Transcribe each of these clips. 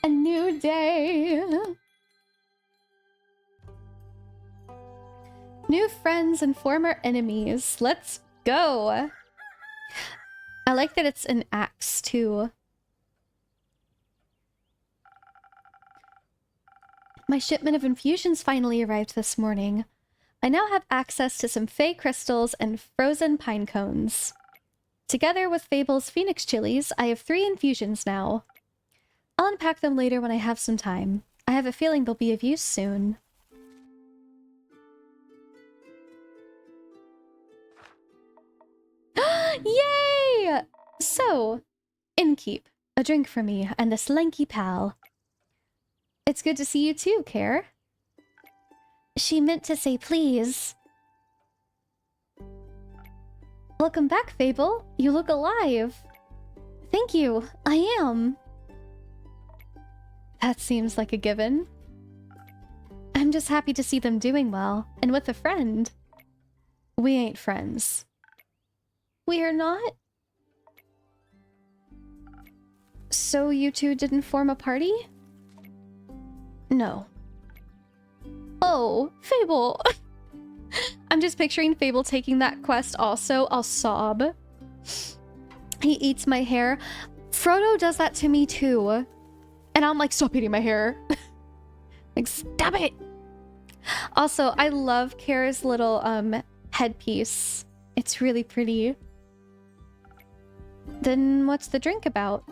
A new day. New friends and former enemies. Let's go. I like that it's an axe too. My shipment of infusions finally arrived this morning. I now have access to some fey crystals and frozen pine cones. Together with Fable's phoenix chilies, I have 3 infusions now. I'll unpack them later when I have some time. I have a feeling they'll be of use soon. Yay! So, innkeep, a drink for me and this lanky pal. It's good to see you too, Care. She meant to say please. Welcome back, Fable. You look alive. Thank you. I am. That seems like a given. I'm just happy to see them doing well, and with a friend. We ain't friends. We are not? So you two didn't form a party? No. Oh, Fable. I'm just picturing Fable taking that quest also. I'll sob. He eats my hair. Frodo does that to me too. And I'm like, stop eating my hair. Like, stop it. Also, I love Kara's little headpiece. It's really pretty. Then what's the drink about?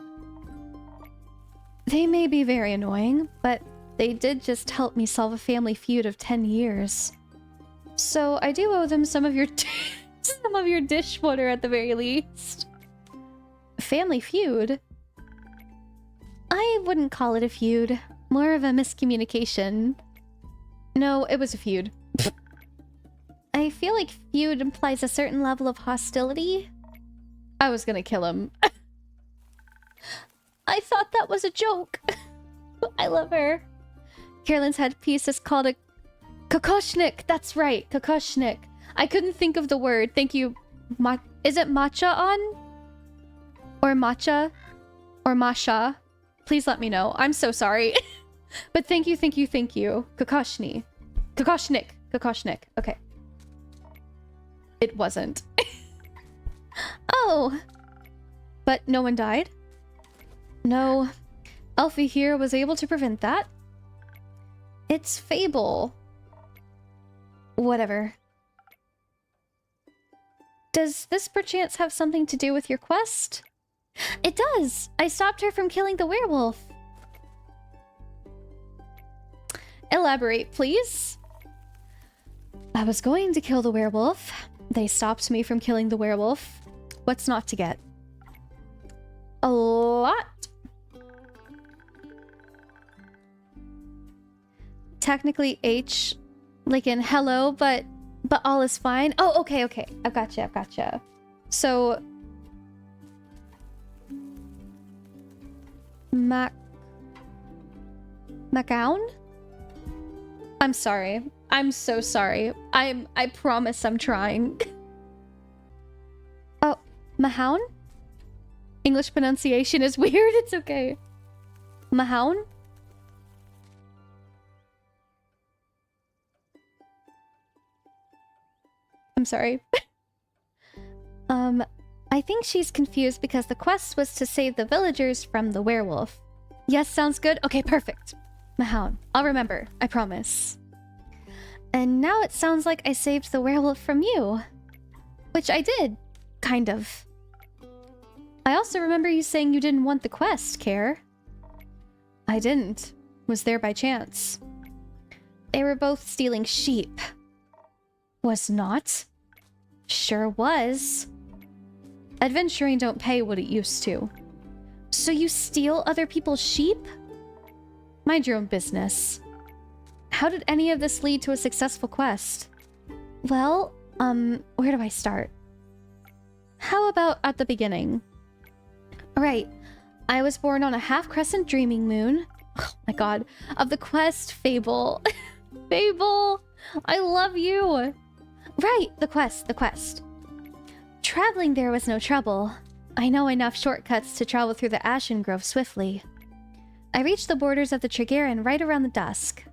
They may be very annoying, but they did just help me solve a family feud of 10 years. So I do owe them some of your some of your dishwater at the very least. Family feud? I wouldn't call it a feud. More of a miscommunication. No, it was a feud. I feel like feud implies a certain level of hostility. I was gonna kill him. I thought that was a joke. I love her. Carolyn's headpiece is called a kokoshnik. That's right, kokoshnik. I couldn't think of the word. Thank you. Is it matcha on? Or matcha? Or masha? Please let me know. I'm so sorry. But thank you, thank you, thank you. Kokoshni. Kokoshnik. Kokoshnik. Okay. It wasn't. Oh. But no one died? No. Elfie here was able to prevent that. It's Fable. Whatever. Does this perchance have something to do with your quest? It does! I stopped her from killing the werewolf. Elaborate, please. I was going to kill the werewolf. They stopped me from killing the werewolf. What's not to get? A lot. Technically H, like in hello, but all is fine. Oh, okay, okay. I've gotcha. So... Macaun? I'm sorry. I'm so sorry. I promise I'm trying. Oh, Mahoun? English pronunciation is weird. It's okay. Mahoun? I'm sorry. I think she's confused because the quest was to save the villagers from the werewolf. Yes, sounds good. Okay, perfect. Mahoun. I'll remember. I promise. And now it sounds like I saved the werewolf from you. Which I did. Kind of. I also remember you saying you didn't want the quest, Care. I didn't. Was there by chance. They were both stealing sheep. Was not. Sure was. Adventuring don't pay what it used to. So you steal other people's sheep? Mind your own business. How did any of this lead to a successful quest? Well, where do I start? How about at the beginning? Alright, I was born on a half-crescent dreaming moon. Oh my god. Of the quest, Fable. Fable! I love you! Right, the quest. Traveling there was no trouble. I know enough shortcuts to travel through the Ashen Grove swiftly. I reached the borders of the Trigaran right around the dusk.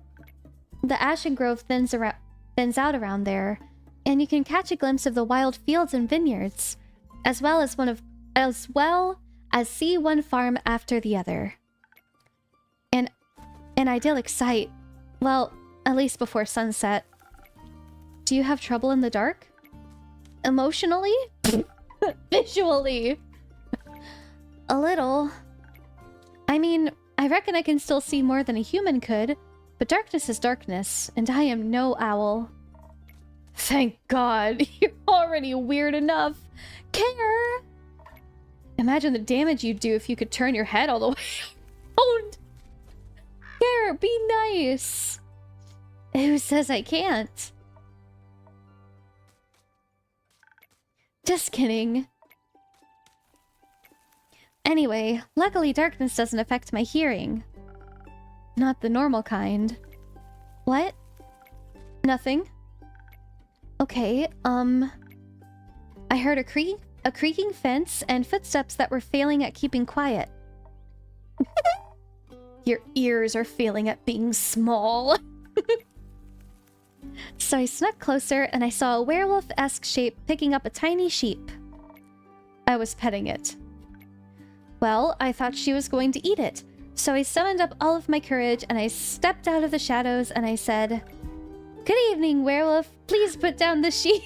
The ashen grove thins out around there, and you can catch a glimpse of the wild fields and vineyards, as well as see one farm after the other. An idyllic sight. Well, at least before sunset. Do you have trouble in the dark? Emotionally? Visually? A little. I mean, I reckon I can still see more than a human could, but darkness is darkness, and I am no owl. Thank God, you're already weird enough. Care! Imagine the damage you'd do if you could turn your head all the way around. Care, be nice. Who says I can't? Just kidding. Anyway, luckily darkness doesn't affect my hearing. Not the normal kind. What? Nothing? Okay, I heard a creaking fence and footsteps that were failing at keeping quiet. Your ears are failing at being small. So I snuck closer and I saw a werewolf-esque shape picking up a tiny sheep. I was petting it. Well, I thought she was going to eat it, so I summoned up all of my courage and I stepped out of the shadows and I said, "Good evening, werewolf. Please put down the sheep."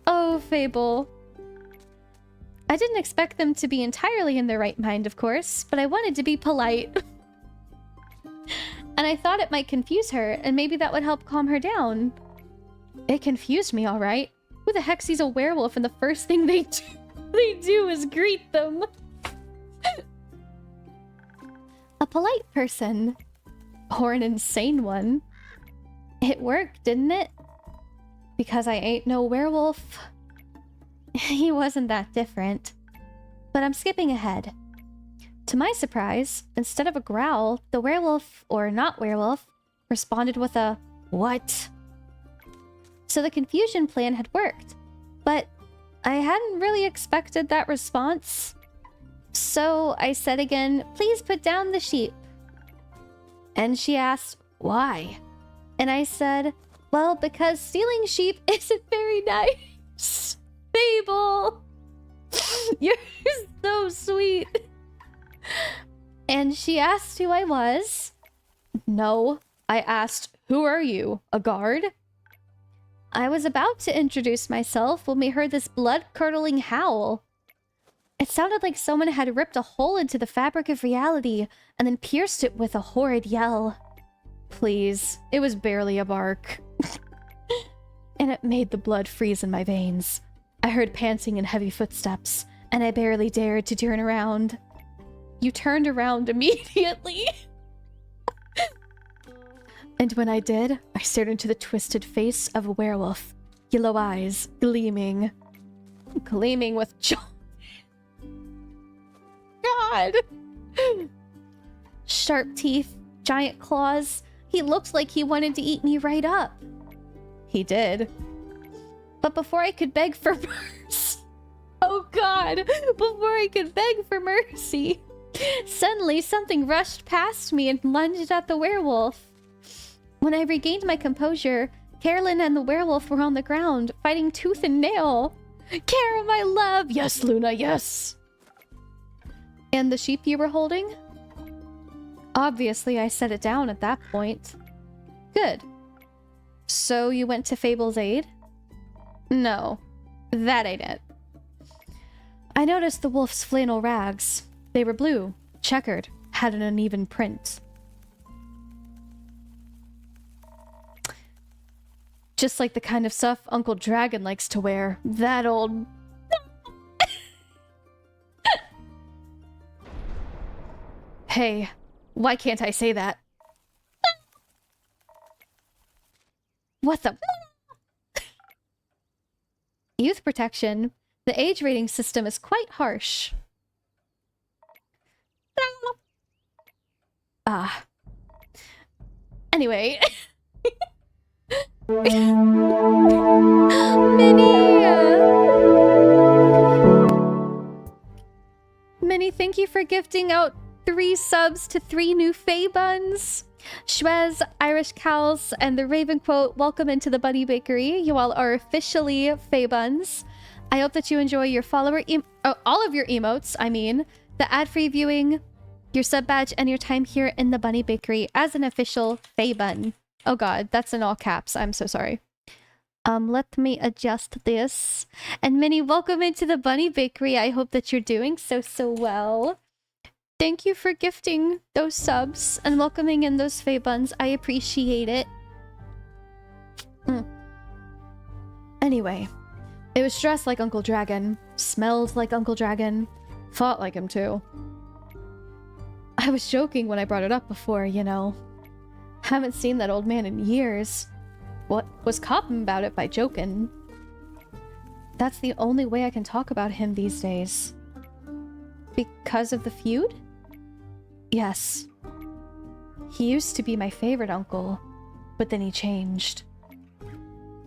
Oh, Fable. I didn't expect them to be entirely in their right mind, of course, but I wanted to be polite. And I thought it might confuse her, and maybe that would help calm her down. It confused me, all right. Who the heck sees a werewolf and the first thing they do is greet them? A polite person. Or an insane one. It worked, didn't it? Because I ain't no werewolf. He wasn't that different. But I'm skipping ahead. To my surprise, instead of a growl, the werewolf, or not werewolf, responded with a, "What?" So the confusion plan had worked. But I hadn't really expected that response. So I said again, "Please put down the sheep." And she asked, "Why?" And I said, "Well, because stealing sheep isn't very nice." Fable! You're so sweet. And she asked who I was. No, I asked, "Who are you? A guard?" I was about to introduce myself when we heard this blood-curdling howl. It sounded like someone had ripped a hole into the fabric of reality and then pierced it with a horrid yell. Please, it was barely a bark. And it made the blood freeze in my veins. I heard panting and heavy footsteps, and I barely dared to turn around. You turned around immediately. And when I did, I stared into the twisted face of a werewolf. Yellow eyes, gleaming. Gleaming with joy. God! Sharp teeth, giant claws. He looked like he wanted to eat me right up. He did. But before I could beg for mercy... Oh God! Before I could beg for mercy... Suddenly, something rushed past me and lunged at the werewolf. When I regained my composure, Carolyn and the werewolf were on the ground, fighting tooth and nail. "Kara, my love!" "Yes, Luna, yes!" "And the sheep you were holding?" Obviously, I set it down at that point. Good. So you went to Fable's aid? No, that ain't it. I noticed the wolf's flannel rags. They were blue, checkered, had an uneven print. Just like the kind of stuff Uncle Dragon likes to wear. That old... Hey, why can't I say that? What the... Youth protection. The age rating system is quite harsh. Ah. Anyway. Minnie, thank Thank you for gifting out 3 subs to 3 new FeyBuns. Schwez, Irish Cows, and the Raven Quote, welcome into the Bunny Bakery. You all are officially FeyBuns. I hope that you enjoy your follower all of your emotes, I mean, the ad-free viewing, your sub badge, and your time here in the Bunny Bakery as an official FeyBun. Oh god, that's in all caps. I'm so sorry. Let me adjust this. And Minnie, welcome into the Bunny Bakery. I hope that you're doing so well. Thank you for gifting those subs and welcoming in those FeyBuns. I appreciate it. Anyway, it was dressed like Uncle Dragon, smelled like Uncle Dragon, fought like him too. I was joking when I brought it up before, you know. Haven't seen that old man in years. What was copping about it by joking? That's the only way I can talk about him these days. Because of the feud? Yes. He used to be my favorite uncle, but then he changed.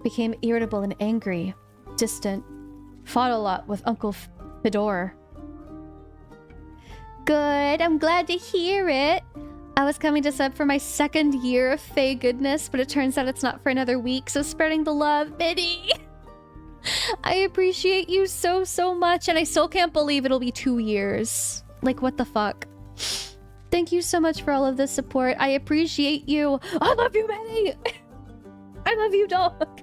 Became irritable and angry, distant. Fought a lot with Uncle Fedor. Good, I'm glad to hear it. I was coming to sub for my 2nd year of Fey goodness, but it turns out it's not for another week, so spreading the love, Minnie! I appreciate you so much, and I still can't believe it'll be 2 years. Like, what the fuck? Thank you so much for all of the support. I appreciate you. I love you, Minnie! I love you, dog!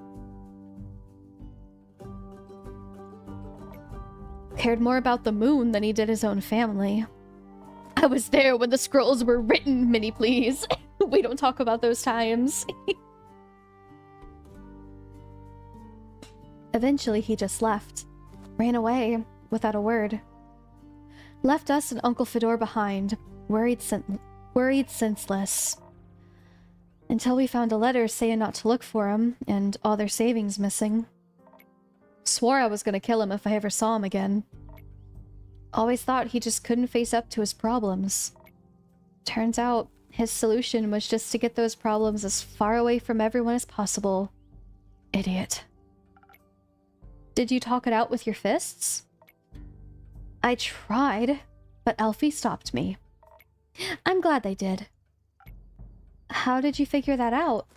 Cared more about the moon than he did his own family. I was there when the scrolls were written, Minnie, please. We don't talk about those times. Eventually, he just left. Ran away, without a word. Left us and Uncle Fedor behind, worried senseless. Until we found a letter saying not to look for him, and all their savings missing. Swore I was gonna kill him if I ever saw him again. Always thought he just couldn't face up to his problems. Turns out, his solution was just to get those problems as far away from everyone as possible. Idiot. Did you talk it out with your fists? I tried, but Elfie stopped me. I'm glad they did. How did you figure that out?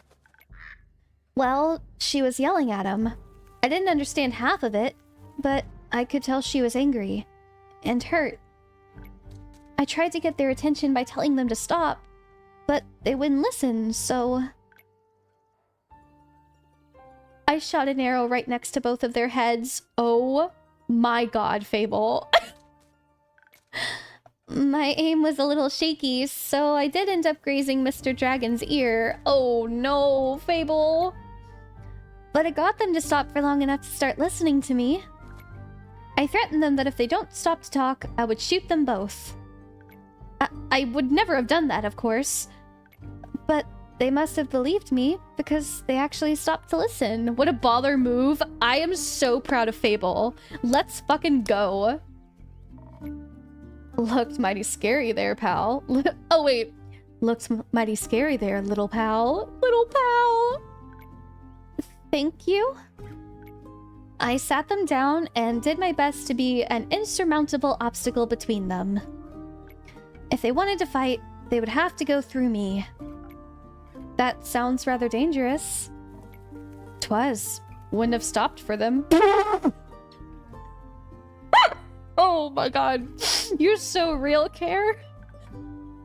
Well, she was yelling at him. I didn't understand half of it, but I could tell she was angry. And hurt. I tried to get their attention by telling them to stop, but they wouldn't listen, so... I shot an arrow right next to both of their heads. Oh my god, Fable. My aim was a little shaky, so I did end up grazing Mr. Dragon's ear. Oh no, Fable. But I got them to stop for long enough to start listening to me. I threatened them that if they don't stop to talk, I would shoot them both. I would never have done that, of course. But they must have believed me, because they actually stopped to listen. What a baller move. I am so proud of Fable. Let's fucking go. Looked mighty scary there, pal. Oh, wait. Looked mighty scary there, little pal. Little pal. Thank you. I sat them down and did my best to be an insurmountable obstacle between them. If they wanted to fight, they would have to go through me. That sounds rather dangerous. 'Twas. Wouldn't have stopped for them. Oh my god. You're so real, Care.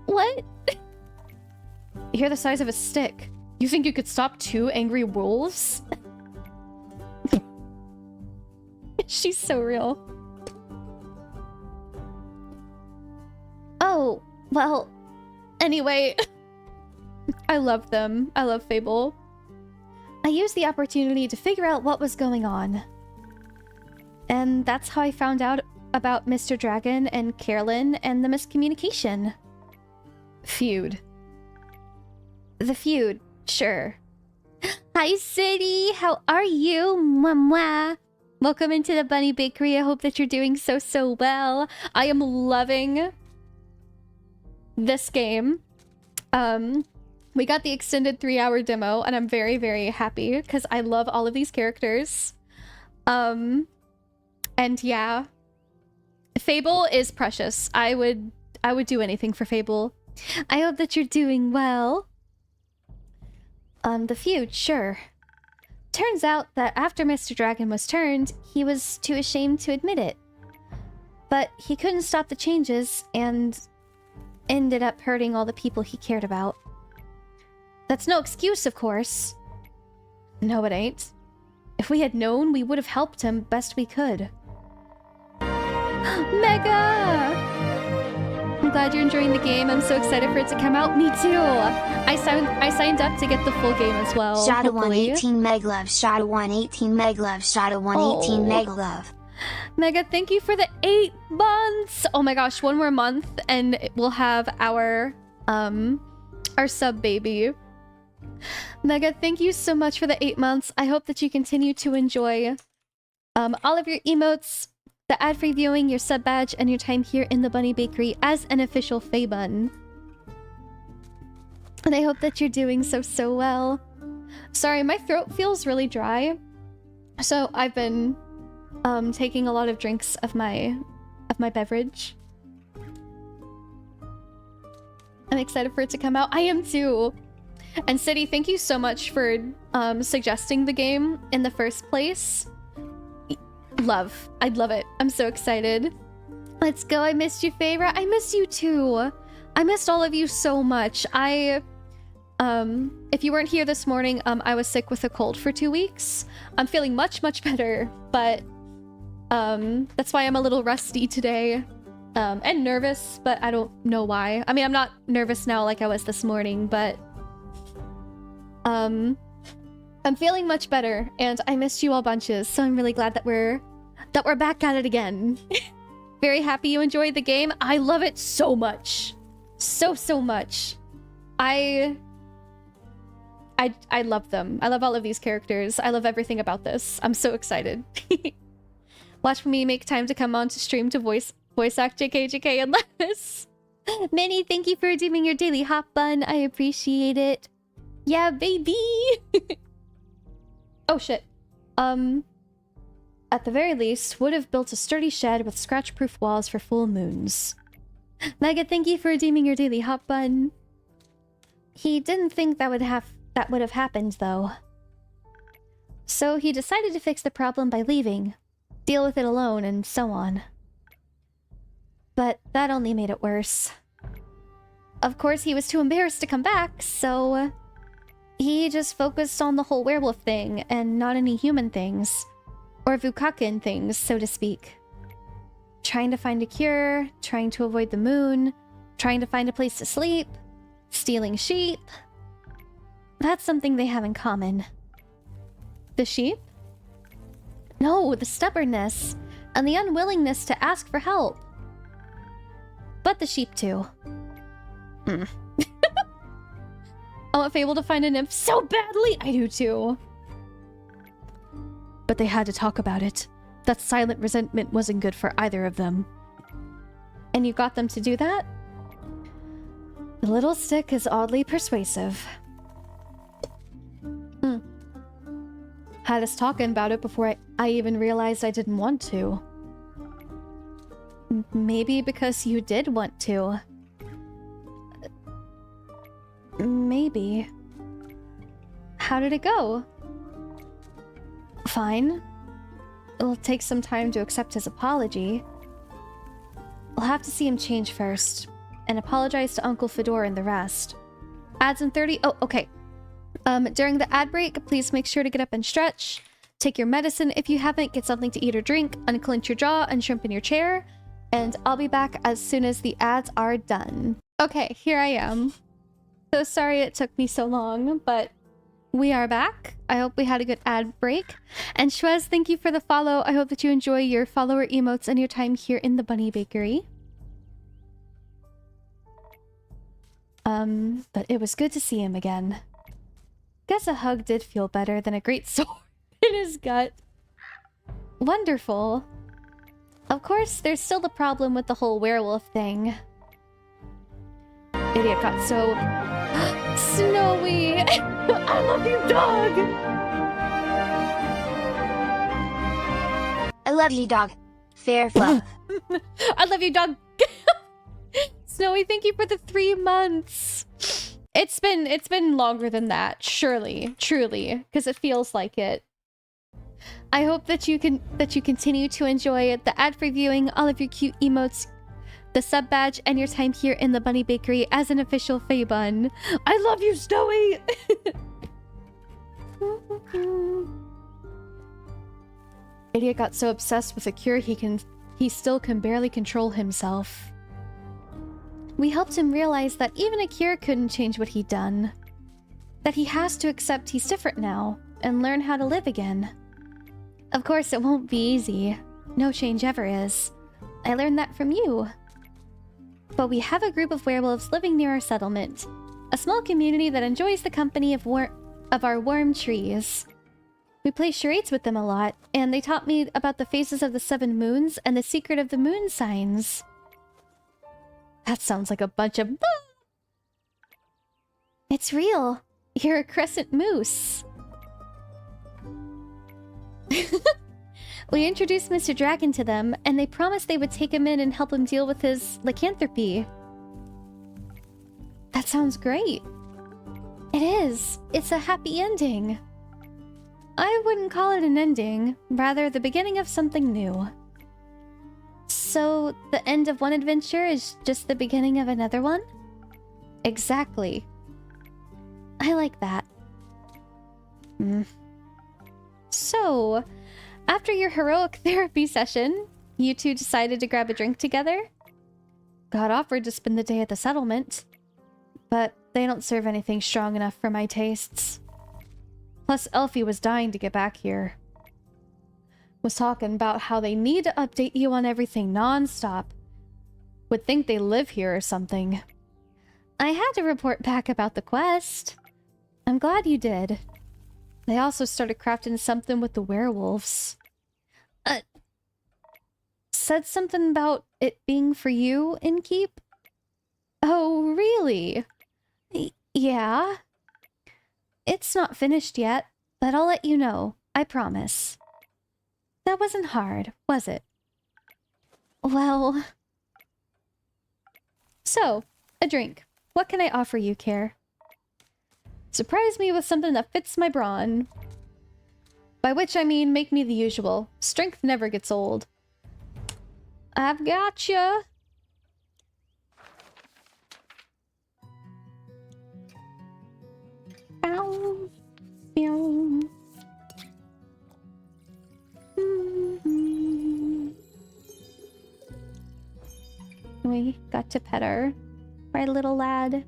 What? You're the size of a stick. You think you could stop 2 angry wolves? She's so real. Oh, well, anyway. I love them. I love Fable. I used the opportunity to figure out what was going on. And that's how I found out about Mr. Dragon and Carolyn and the miscommunication. Feud. The feud, sure. Hi, City! How are you? Mwah mwah! Welcome into the Bunny Bakery. I hope that you're doing so well. I am loving this game. We got the extended 3-hour demo, and I'm very happy because I love all of these characters. And yeah, Fable is precious. I would do anything for Fable. I hope that you're doing well. The feud, sure. Turns out that after Mr. Dragon was turned, he was too ashamed to admit it. But he couldn't stop the changes and ended up hurting all the people he cared about. That's no excuse, of course. No, it ain't. If we had known, we would have helped him best we could. Mega! I'm glad you're enjoying the game. I'm so excited for it to come out. Me too. I signed up to get the full game as well. Shada 118 Meglove. Shada 118 Meglove. Shada 118 Meglove. Mega, thank you for the 8 months. Oh my gosh, 1 more month and we'll have our sub baby. Mega, thank you so much for the 8 months. I hope that you continue to enjoy all of your emotes, the ad-free viewing, your sub badge, and your time here in the Bunny Bakery as an official FeyBun. And I hope that you're doing so well. Sorry, my throat feels really dry. So I've been taking a lot of drinks of my beverage. I'm excited for it to come out. I am too. And City, thank you so much for suggesting the game in the first place. I'd love it. I'm so excited. Let's go. I missed you, Feyre. I miss you too. I missed all of you so much. If you weren't here this morning, I was sick with a cold for 2 weeks. I'm feeling much better, but that's why I'm a little rusty today. And nervous, but I don't know why. I mean, I'm not nervous now like I was this morning, but I'm feeling much better, and I missed you all bunches, so I'm really glad that we're back at it again. Very happy you enjoyed the game. I love it so much. So much. I love them. I love all of these characters. I love everything about this. I'm so excited. Watch me make time to come on to stream to voice act JK and Lettuce. Minnie, thank you for redeeming your daily hot bun. I appreciate it. Yeah, baby. Oh shit. At the very least, would have built a sturdy shed with scratch-proof walls for full moons. Mega, thank you for redeeming your daily hot bun. He didn't think that would have happened though. So he decided to fix the problem by leaving, deal with it alone, and so on. But that only made it worse. Of course, he was too embarrassed to come back, so he just focused on the whole werewolf thing and not any human things. Or Vukakin things, so to speak. Trying to find a cure, trying to avoid the moon, trying to find a place to sleep, stealing sheep. That's something they have in common. The sheep? No, the stubbornness and the unwillingness to ask for help. But the sheep too. I want Fable to find a nymph so badly! I do too. But they had to talk about it. That silent resentment wasn't good for either of them. And you got them to do that? The little stick is oddly persuasive. Had us talking about it before I even realized I didn't want to. Maybe because you did want to. Maybe. How did it go? Fine. It'll take some time to accept his apology. I'll have to see him change first, and apologize to Uncle Fedor and the rest. Ads in 30... Oh, okay. During the ad break, please make sure to get up and stretch. Take your medicine if you haven't, get something to eat or drink, unclench your jaw, and shrimp in your chair. And I'll be back as soon as the ads are done. Okay, here I am. So sorry it took me so long, but we are back. I hope we had a good ad break. And Shwez, thank you for the follow. I hope that you enjoy your follower emotes and your time here in the Bunny Bakery. But it was good to see him again. Guess a hug did feel better than a great sword in his gut. Wonderful. Of course, there's still the problem with the whole werewolf thing. Idiot got so... Snowy! I love you, dog! I love you, dog. Feyre Foxglove. I love you, dog. Snowy, thank you for the 3 months. It's been longer than that, surely, truly, because it feels like it. I hope that you continue to enjoy the ad-free viewing, all of your cute emotes, the sub badge, and your time here in the Bunny Bakery as an official FeyBun. I love you, Snowy! Idiot got so obsessed with a cure he still can barely control himself. We helped him realize that even a cure couldn't change what he'd done. That he has to accept he's different now and learn how to live again. Of course, it won't be easy. No change ever is. I learned that from you. But we have a group of werewolves living near our settlement. A small community that enjoys the company of our warm trees. We play charades with them a lot, and they taught me about the phases of the 7 moons and the secret of the moon signs. That sounds like a bunch of... It's real. You're a crescent moose. We introduced Mr. Dragon to them, and they promised they would take him in and help him deal with his lycanthropy. That sounds great. It is. It's a happy ending. I wouldn't call it an ending, rather the beginning of something new. So, the end of one adventure is just the beginning of another one? Exactly. I like that. So, after your heroic therapy session, you two decided to grab a drink together? Got offered to spend the day at the settlement, but they don't serve anything strong enough for my tastes. Plus, Elfie was dying to get back here. Was talking about how they need to update you on everything non-stop. Would think they live here or something. I had to report back about the quest. I'm glad you did. They also started crafting something with the werewolves. Said something about it being for you, Innkeep? Oh, really? Yeah. It's not finished yet, but I'll let you know. I promise. That wasn't hard, was it? Well... So, a drink. What can I offer you, Care? Surprise me with something that fits my brawn. By which I mean make me the usual. Strength never gets old. I've gotcha! Bow. Bow. We got to pet our little lad.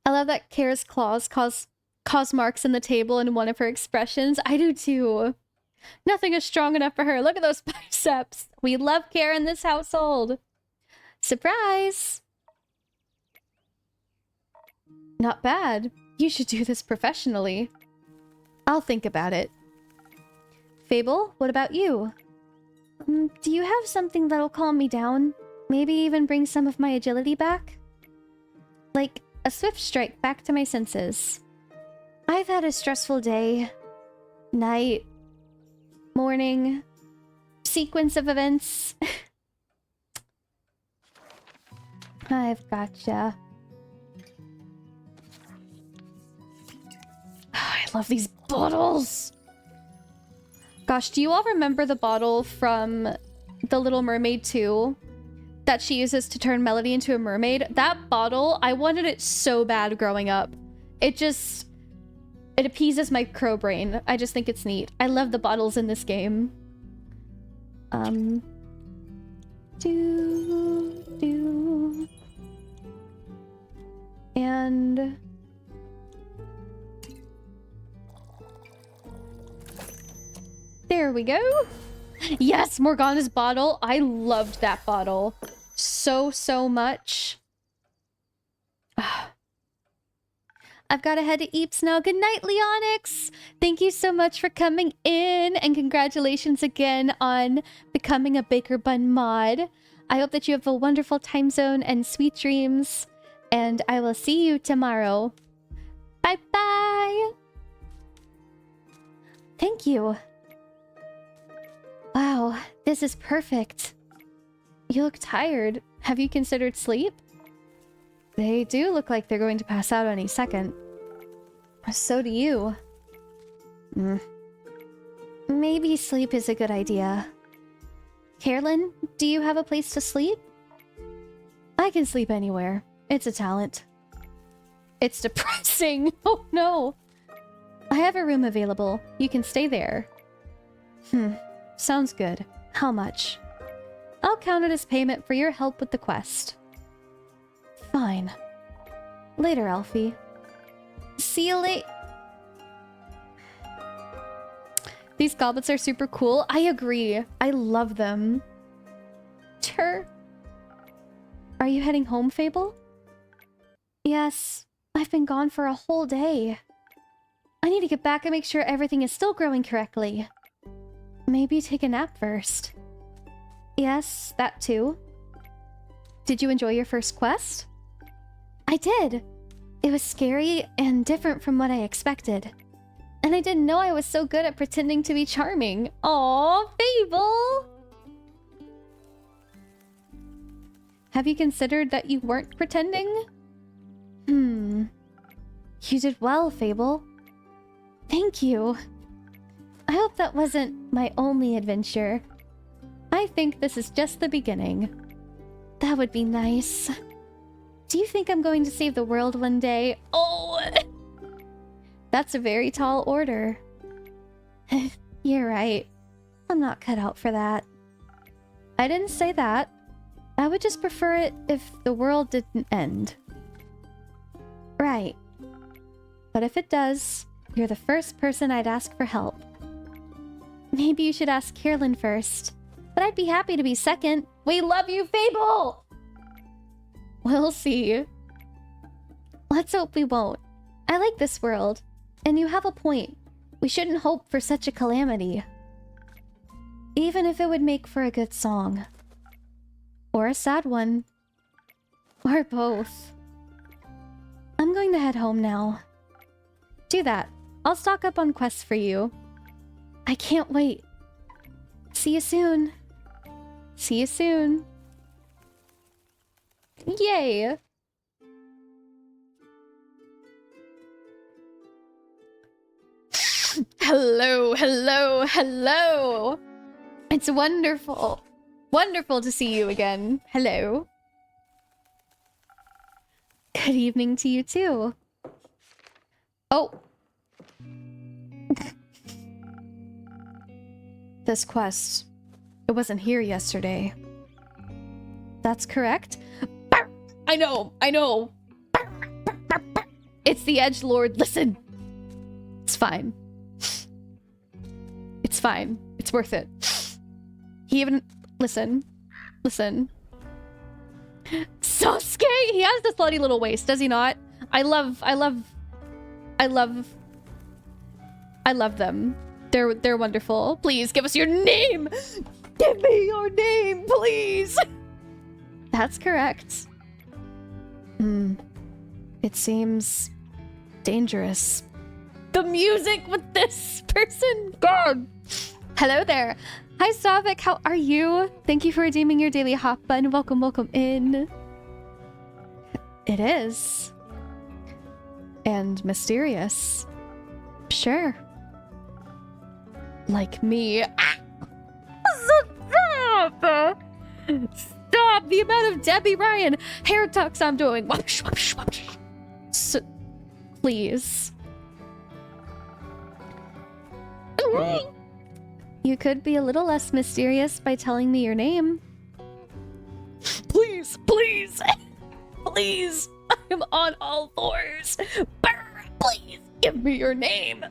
I love that Kara's claws cause marks in the table in one of her expressions. I do too. Nothing is strong enough for her. Look at those biceps. We love Kara in this household. Surprise! Not bad. You should do this professionally. I'll think about it. Fable, what about you? Do you have something that'll calm me down? Maybe even bring some of my agility back? Like a swift strike back to my senses. I've had a stressful day. Night. Morning. Sequence of events. I've gotcha. Oh, I love these bottles! Gosh, do you all remember the bottle from The Little Mermaid 2? That she uses to turn Melody into a mermaid? That bottle, I wanted it so bad growing up. It appeases my crow brain. I just think it's neat. I love the bottles in this game. And... there we go. Yes, Morgana's bottle. I loved that bottle so much. I've got to head to Eeps now. Good night, Leonix. Thank you so much for coming in, and congratulations again on becoming a Baker Bun mod. I hope that you have a wonderful time zone and sweet dreams, and I will see you tomorrow. Bye-bye. Thank you. Wow, this is perfect. You look tired. Have you considered sleep? They do look like they're going to pass out any second. So do you. Maybe sleep is a good idea. Carolyn, do you have a place to sleep? I can sleep anywhere. It's a talent. It's depressing. Oh no. I have a room available. You can stay there. Sounds good. How much? I'll count it as payment for your help with the quest. Fine. Later, Alfie. See you late. These goblets are super cool. I agree. I love them. Sure. Are you heading home, Fable? Yes. I've been gone for a whole day. I need to get back and make sure everything is still growing correctly. Maybe take a nap first. Yes, that too. Did you enjoy your first quest? I did. It was scary and different from what I expected. And I didn't know I was so good at pretending to be charming. Aww, Fable! Have you considered that you weren't pretending? You did well, Fable. Thank you. I hope that wasn't my only adventure. I think this is just the beginning. That would be nice. Do you think I'm going to save the world one day? Oh! That's a very tall order. You're right. I'm not cut out for that. I didn't say that. I would just prefer it if the world didn't end. Right. But if it does, you're the first person I'd ask for help. Maybe you should ask Carolyn first. But I'd be happy to be second. We love you, Fable! We'll see. Let's hope we won't. I like this world. And you have a point. We shouldn't hope for such a calamity. Even if it would make for a good song. Or a sad one. Or both. I'm going to head home now. Do that. I'll stock up on quests for you. I can't wait. See you soon. See you soon. Yay! Hello, hello, hello! It's wonderful. Wonderful to see you again. Hello. Good evening to you too. Oh. This quest. It wasn't here yesterday. That's correct. I know, I know. It's the Edgelord. Listen. It's fine. It's fine. It's worth it. He even... Listen. Listen. Sasuke! He has the slutty little waist, does he not? I love them. They're wonderful. Please give us your name! Give me your name, please! That's correct. It seems dangerous. The music with this person! God! Hello there. Hi, Stavik. How are you? Thank you for redeeming your daily hop bun. Welcome, welcome in. It is. And mysterious. Sure. Like me. Stop! Stop! The amount of Debbie Ryan hair tucks I'm doing. Whoosh, whoosh, whoosh. So, please. You could be a little less mysterious by telling me your name. Please, please, please. I'm on all fours. Please give me your name.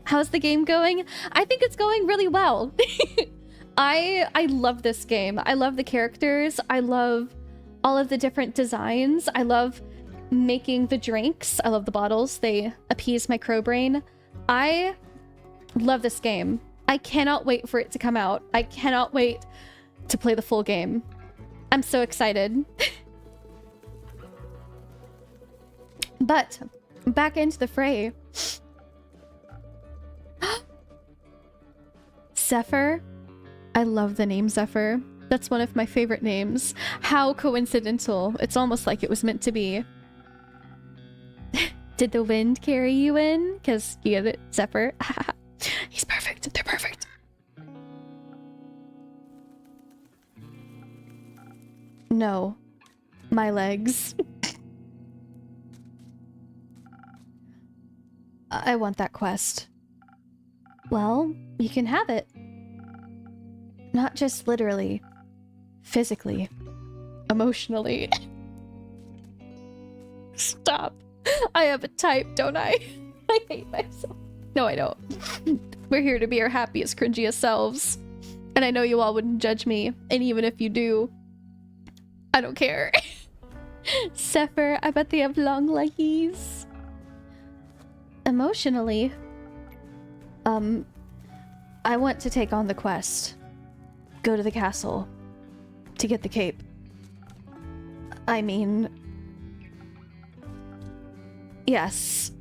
How's the game going? I think it's going really well. I love this game. I love the characters. I love all of the different designs. I love making the drinks. I love the bottles. They appease my crow brain. I love this game. I cannot wait for it to come out. I cannot wait to play the full game. I'm so excited. But back into the fray. Zephyr. I love the name Zephyr. That's one of my favorite names. How coincidental. It's almost like it was meant to be. Did the wind carry you in? Because you get it, Zephyr. He's perfect. They're perfect. No. My legs. I want that quest. Well, you can have it. Not just literally. Physically. Emotionally. Stop. I have a type, don't I? I hate myself. No, I don't. We're here to be our happiest, cringiest selves. And I know you all wouldn't judge me. And even if you do, I don't care. Zephyr, I bet they have long leggies. Emotionally, I want to take on the quest. Go to the castle to get the cape. I mean, yes.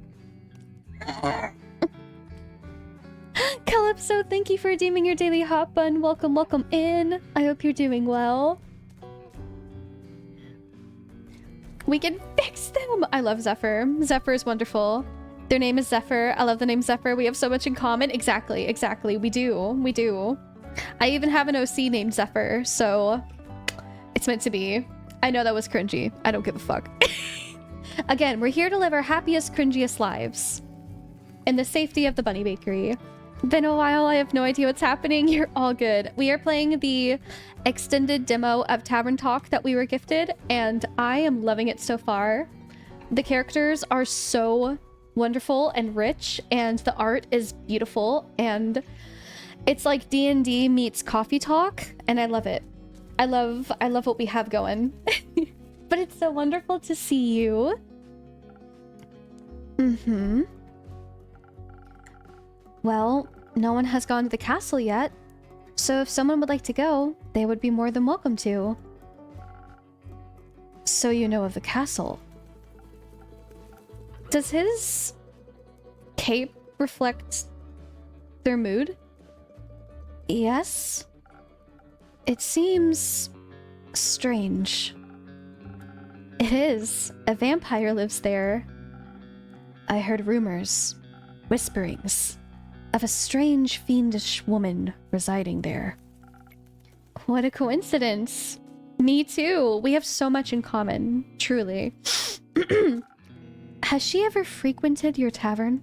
Calypso, thank you for redeeming your daily hot bun. Welcome, welcome in. I hope you're doing well. We can fix them. I love Zephyr. Zephyr is wonderful. Their name is Zephyr. I love the name Zephyr. We have so much in common. Exactly, exactly. We do. I even have an OC named Zephyr, so it's meant to be. I know that was cringy. I don't give a fuck. Again, we're here to live our happiest, cringiest lives. In the safety of the Bunny Bakery. Been a while, I have no idea what's happening. You're all good. We are playing the extended demo of Tavern Talk that we were gifted, and I am loving it so far. The characters are so wonderful and rich, and the art is beautiful, and it's like D&D meets coffee talk, and I love it. I love what we have going. But it's so wonderful to see you. Well, no one has gone to the castle yet, so if someone would like to go, they would be more than welcome to. So you know of the castle. Does his cape reflect their mood? Yes. It seems strange. It is. A vampire lives there. I heard rumors, whisperings, of a strange fiendish woman residing there. What a coincidence. Me too. We have so much in common, truly. Has she ever frequented your tavern?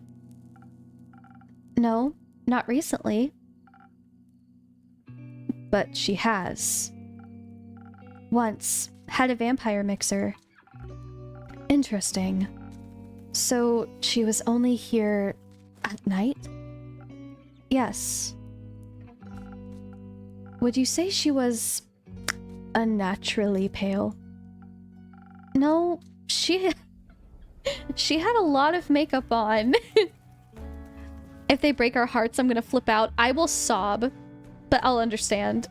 No, not recently. But she has. Once had a vampire mixer. Interesting. So she was only here at night? Yes. Would you say she was unnaturally pale? No, she had a lot of makeup on. If they break our hearts, I'm gonna flip out. I will sob, but I'll understand.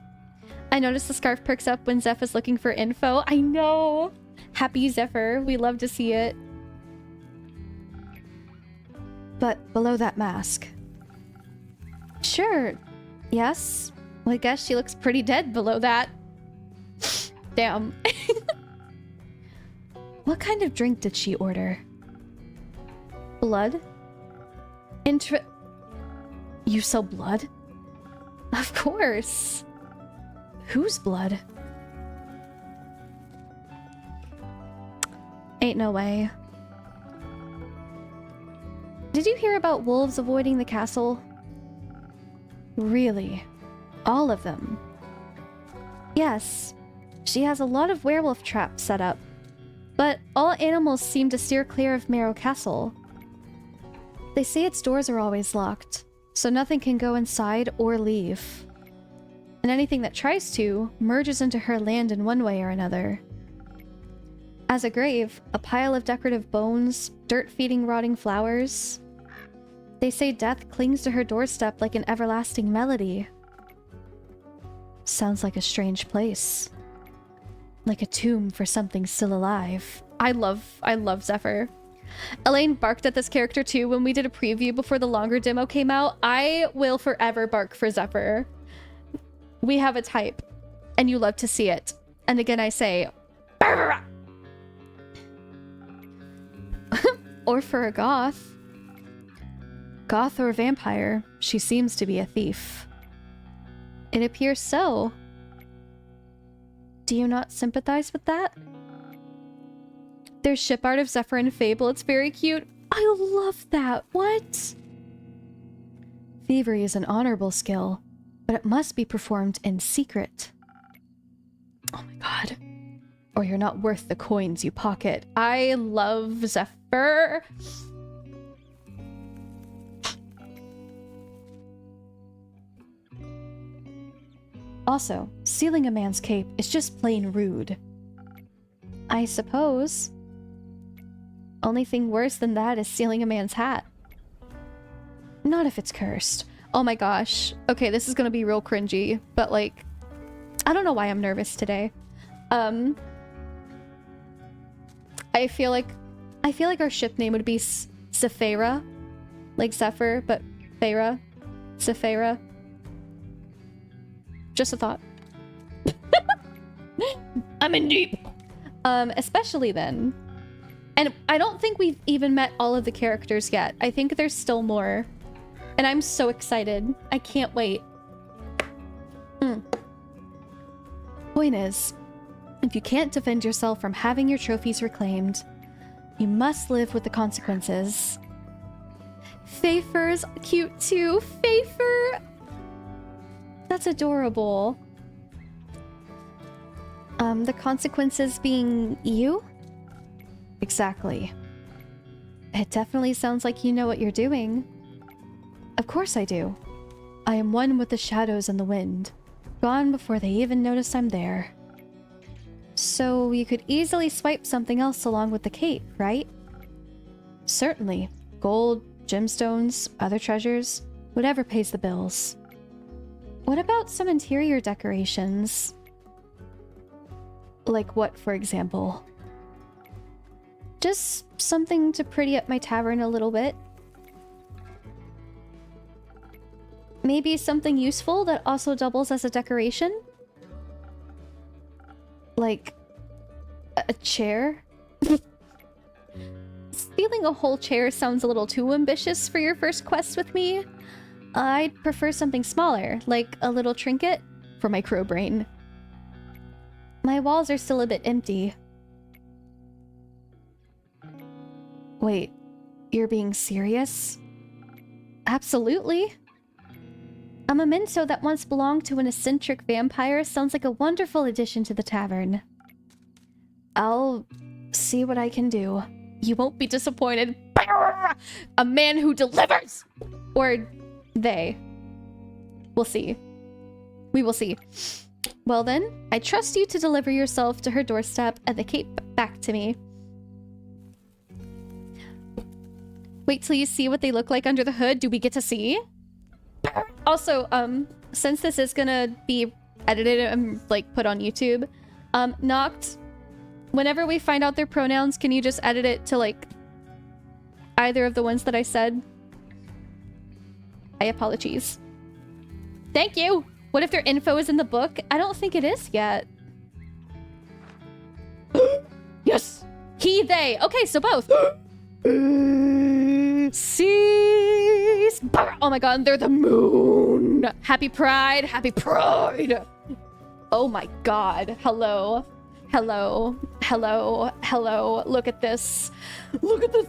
I noticed the scarf perks up when Zeph is looking for info. I know! Happy Zephyr, we love to see it. But below that mask. Sure. Yes. Well, I guess she looks pretty dead below that. Damn. What kind of drink did she order? Blood? You sell blood? Of course. Whose blood? Ain't no way. Did you hear about wolves avoiding the castle? Really? All of them? Yes. She has a lot of werewolf traps set up. But all animals seem to steer clear of Marrow Castle. They say its doors are always locked, so nothing can go inside or leave. And anything that tries to merges into her land in one way or another. As a grave, a pile of decorative bones, dirt feeding rotting flowers. They say death clings to her doorstep like an everlasting melody. Sounds like a strange place. Like a tomb for something still alive. I love Zephyr. Elaine barked at this character too when we did a preview before the longer demo came out. I will forever bark for Zephyr. We have a type, and you love to see it. And again, I say, or for a goth. Goth or vampire, she seems to be a thief. It appears so. Do you not sympathize with that? There's ship art of Zephyr and Fable. It's very cute. I love that. What? Thievery is an honorable skill, but it must be performed in secret. Oh my god. Or you're not worth the coins you pocket. I love Zephyr. Also, stealing a man's cape is just plain rude. I suppose. Only thing worse than that is stealing a man's hat. Not if it's cursed. Oh my gosh. Okay, this is gonna be real cringy, but like, I don't know why I'm nervous today. I feel like our ship name would be Feyre, like Zephyr, but Feyre, Feyre. Just a thought. I'm in deep. Especially then. And I don't think we've even met all of the characters yet. I think there's still more. And I'm so excited. I can't wait. Point is, if you can't defend yourself from having your trophies reclaimed, you must live with the consequences. Feyfur's cute too. Feyfur! That's adorable. The consequences being you? Exactly. It definitely sounds like you know what you're doing. Of course I do. I am one with the shadows and the wind, gone before they even notice I'm there. So you could easily swipe something else along with the cape, right? Certainly. Gold, gemstones, other treasures, whatever pays the bills. What about some interior decorations? Like what, for example? Just something to pretty up my tavern a little bit. Maybe something useful that also doubles as a decoration? Like a chair? Stealing a whole chair sounds a little too ambitious for your first quest with me. I'd prefer something smaller, like a little trinket for my crow brain. My walls are still a bit empty. Wait, you're being serious? Absolutely. A memento that once belonged to an eccentric vampire sounds like a wonderful addition to the tavern. I'll see what I can do. You won't be disappointed. A man who delivers! Or they. We'll see. We will see. Well then, I trust you to deliver yourself to her doorstep and the cape back to me. Wait till you see what they look like under the hood. Do we get to see? Also, since this is gonna be edited and like put on YouTube, Noct, whenever we find out their pronouns, can you just edit it to like either of the ones that I said? I apologize. Thank you. What if their info is in the book? I don't think it is yet. Yes. He, they. Okay, so both. Seas. Oh my god, they're the moon. Happy Pride. Happy Pride. Oh my god. Hello. Hello. Hello. Hello. Look at this. Look at this.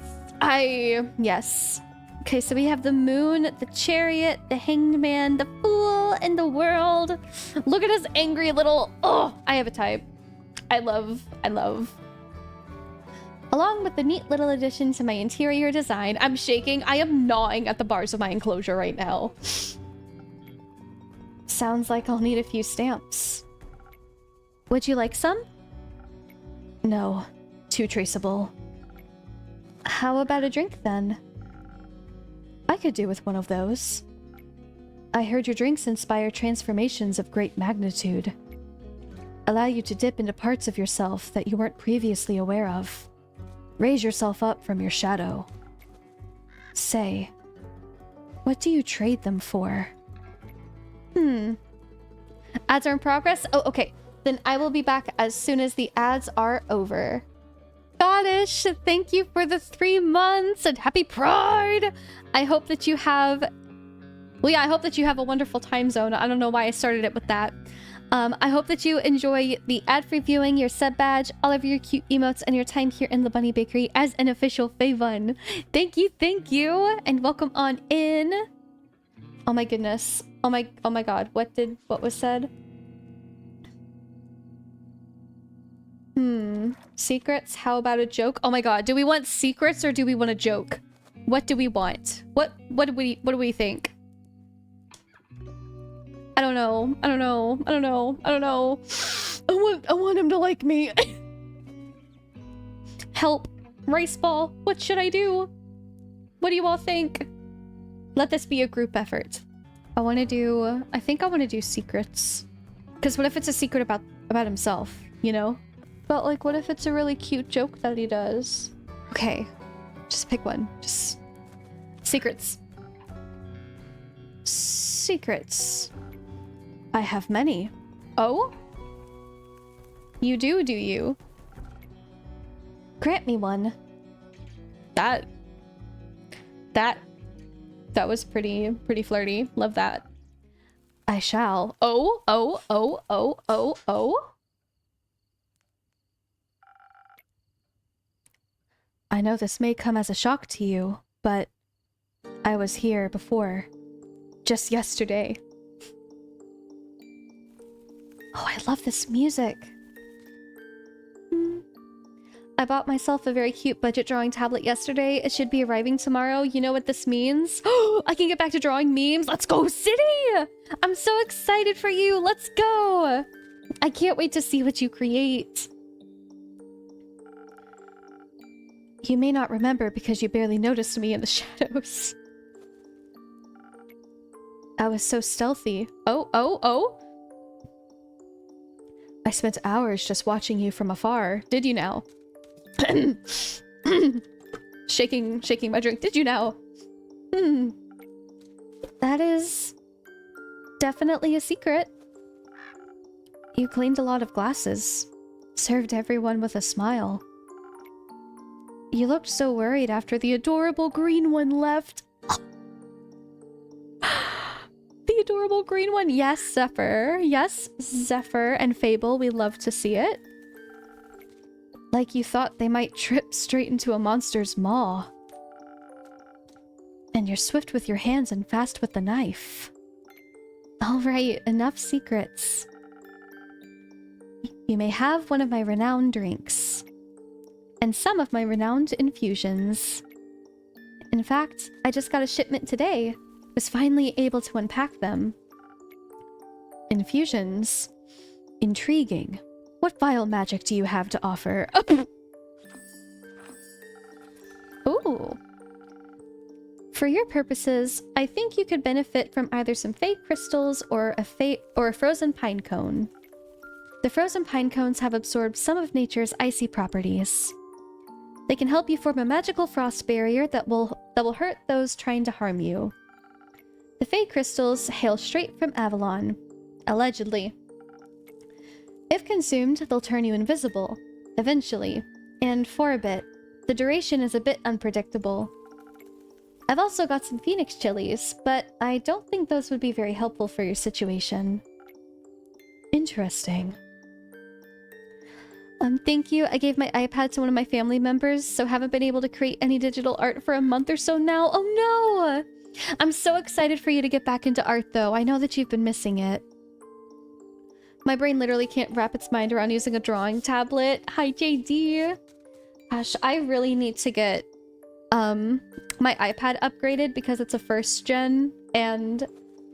Yes. Okay, so we have the moon, the chariot, the hanged man, the fool, and the world. Look at his angry little... Oh, I have a type. I love. Along with the neat little addition to my interior design, I'm shaking. I am gnawing at the bars of my enclosure right now. Sounds like I'll need a few stamps. Would you like some? No. too traceable. How about a drink then? I could do with one of those. I heard your drinks inspire transformations of great magnitude. Allow you to dip into parts of yourself that you weren't previously aware of. Raise yourself up from your shadow. Say, what do you trade them for? Ads are in progress? Oh, okay. Then I will be back as soon as the ads are over. Scottish, thank you for the 3 months and happy Pride! I hope that you have... Well, yeah, I hope that you have a wonderful time zone. I don't know why I started it with that. I hope that you enjoy the ad-free viewing, your sub badge, all of your cute emotes, and your time here in the Bunny Bakery as an official FeyBun. Thank you, and welcome on in. Oh my goodness. Oh my god. What was said? Secrets? How about a joke? Oh my god. Do we want secrets or do we want a joke? What do we want? What do we think? I don't know. I want him to like me. Help. Rice ball. What should I do? What do you all think? Let this be a group effort. I think I want to do secrets. Because what if it's a secret about himself, you know? But like, what if it's a really cute joke that he does? Okay. Just pick one. Just... Secrets. Secrets. I have many. Oh? You do you? Grant me one. That was pretty flirty. Love that. I shall. Oh. I know this may come as a shock to you, but I was here before. Just yesterday. Oh, I love this music. I bought myself a very cute budget drawing tablet yesterday. It should be arriving tomorrow. You know what this means? I can get back to drawing memes. Let's go, City! I'm so excited for you. Let's go! I can't wait to see what you create. You may not remember because you barely noticed me in the shadows. I was so stealthy. Oh. I spent hours just watching you from afar. Did you now? shaking my drink. Did you now? That is definitely a secret. You cleaned a lot of glasses. Served everyone with a smile. You looked so worried after the adorable green one left. The adorable green one. Yes, Zephyr. Yes, Zephyr and Fable. We love to see it. Like you thought they might trip straight into a monster's maw. And you're swift with your hands and fast with the knife. Alright, enough secrets. You may have one of my renowned drinks. And some of my renowned infusions. In fact, I just got a shipment today. Was finally able to unpack them. Infusions. Intriguing. What vile magic do you have to offer? Ooh. For your purposes, I think you could benefit from either some fey crystals or a frozen pine cone. The frozen pine cones have absorbed some of nature's icy properties. They can help you form a magical frost barrier that will hurt those trying to harm you. The fey crystals hail straight from Avalon, allegedly. If consumed, they'll turn you invisible, eventually, and for a bit. The duration is a bit unpredictable. I've also got some phoenix chilies, but I don't think those would be very helpful for your situation. Interesting. Thank you. I gave my iPad to one of my family members, so haven't been able to create any digital art for a month or so now. Oh no! I'm so excited for you to get back into art, though. I know that you've been missing it. My brain literally can't wrap its mind around using a drawing tablet. Hi, JD. Gosh, I really need to get my iPad upgraded because it's a first gen and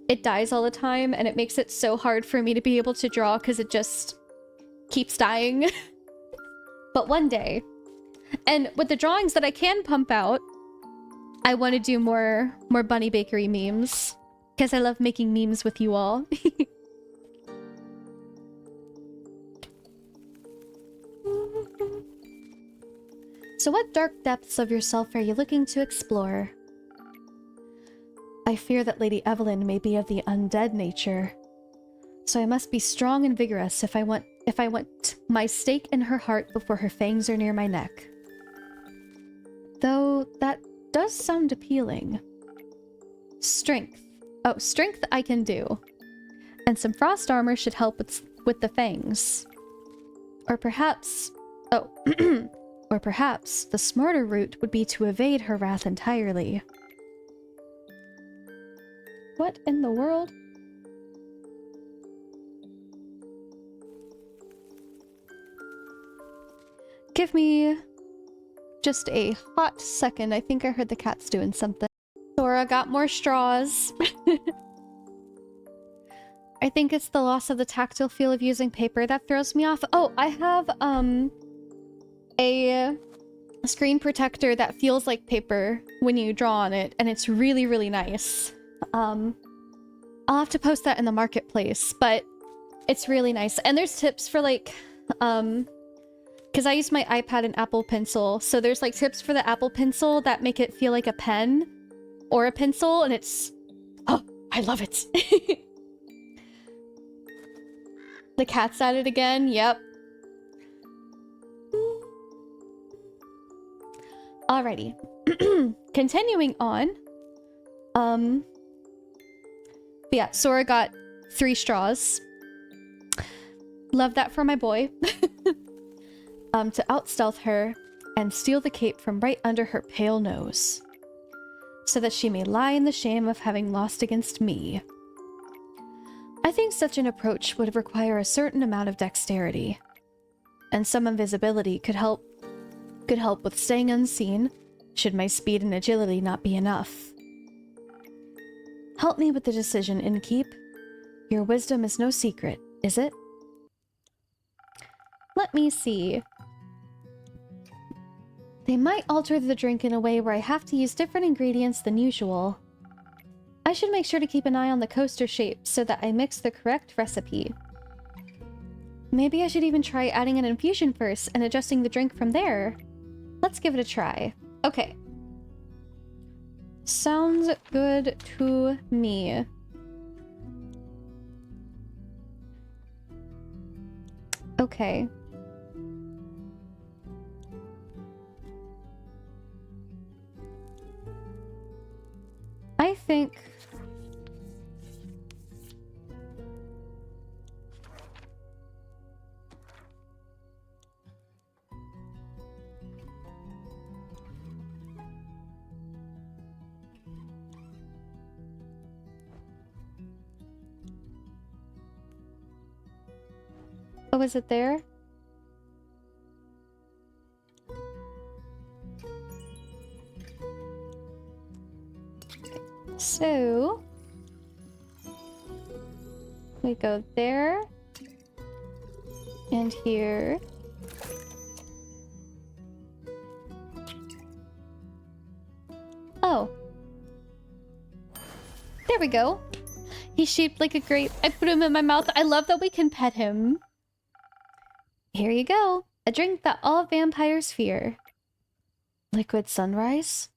it dies all the time and it makes it so hard for me to be able to draw because it just keeps dying. But one day, And with the drawings that I can pump out, I want to do more Bunny Bakery memes. Because I love making memes with you all. So what dark depths of yourself are you looking to explore? I fear that Lady Evelyn may be of the undead nature. So I must be strong and vigorous if I want my stake in her heart before her fangs are near my neck. Though that does sound appealing. Strength. Oh, strength I can do. And some frost armor should help with the fangs. Or perhaps... Oh. Or perhaps the smarter route would be to evade her wrath entirely. What in the world? Give me just a hot second. I think I heard the cat's doing something. Sora got more straws. I think it's the loss of the tactile feel of using paper that throws me off. Oh, I have a screen protector that feels like paper when you draw on it, and it's really, really nice. I'll have to post that in the marketplace, but it's really nice. And there's tips for like, because I use my iPad and Apple Pencil, so there's like tips for the Apple Pencil that make it feel like a pen or a pencil, and it's... Oh, I love it. The cat's at it again, yep. Alrighty. Continuing on. Yeah, Sora got 3 straws. Love that for my boy. To outstealth her and steal the cape from right under her pale nose, so that she may lie in the shame of having lost against me. I think such an approach would require a certain amount of dexterity, and some invisibility could help with staying unseen, should my speed and agility not be enough. Help me with the decision, Innkeep. Your wisdom is no secret, is it? Let me see. They might alter the drink in a way where I have to use different ingredients than usual. I should make sure to keep an eye on the coaster shape so that I mix the correct recipe. Maybe I should even try adding an infusion first and adjusting the drink from there. Let's give it a try. Okay. Sounds good to me. Okay. I think... Oh, is it there? So we go there and here. Oh, there we go. He's shaped like a grape. I put him in my mouth. I love that we can pet him. Here you go. A drink that all vampires fear. Liquid Sunrise?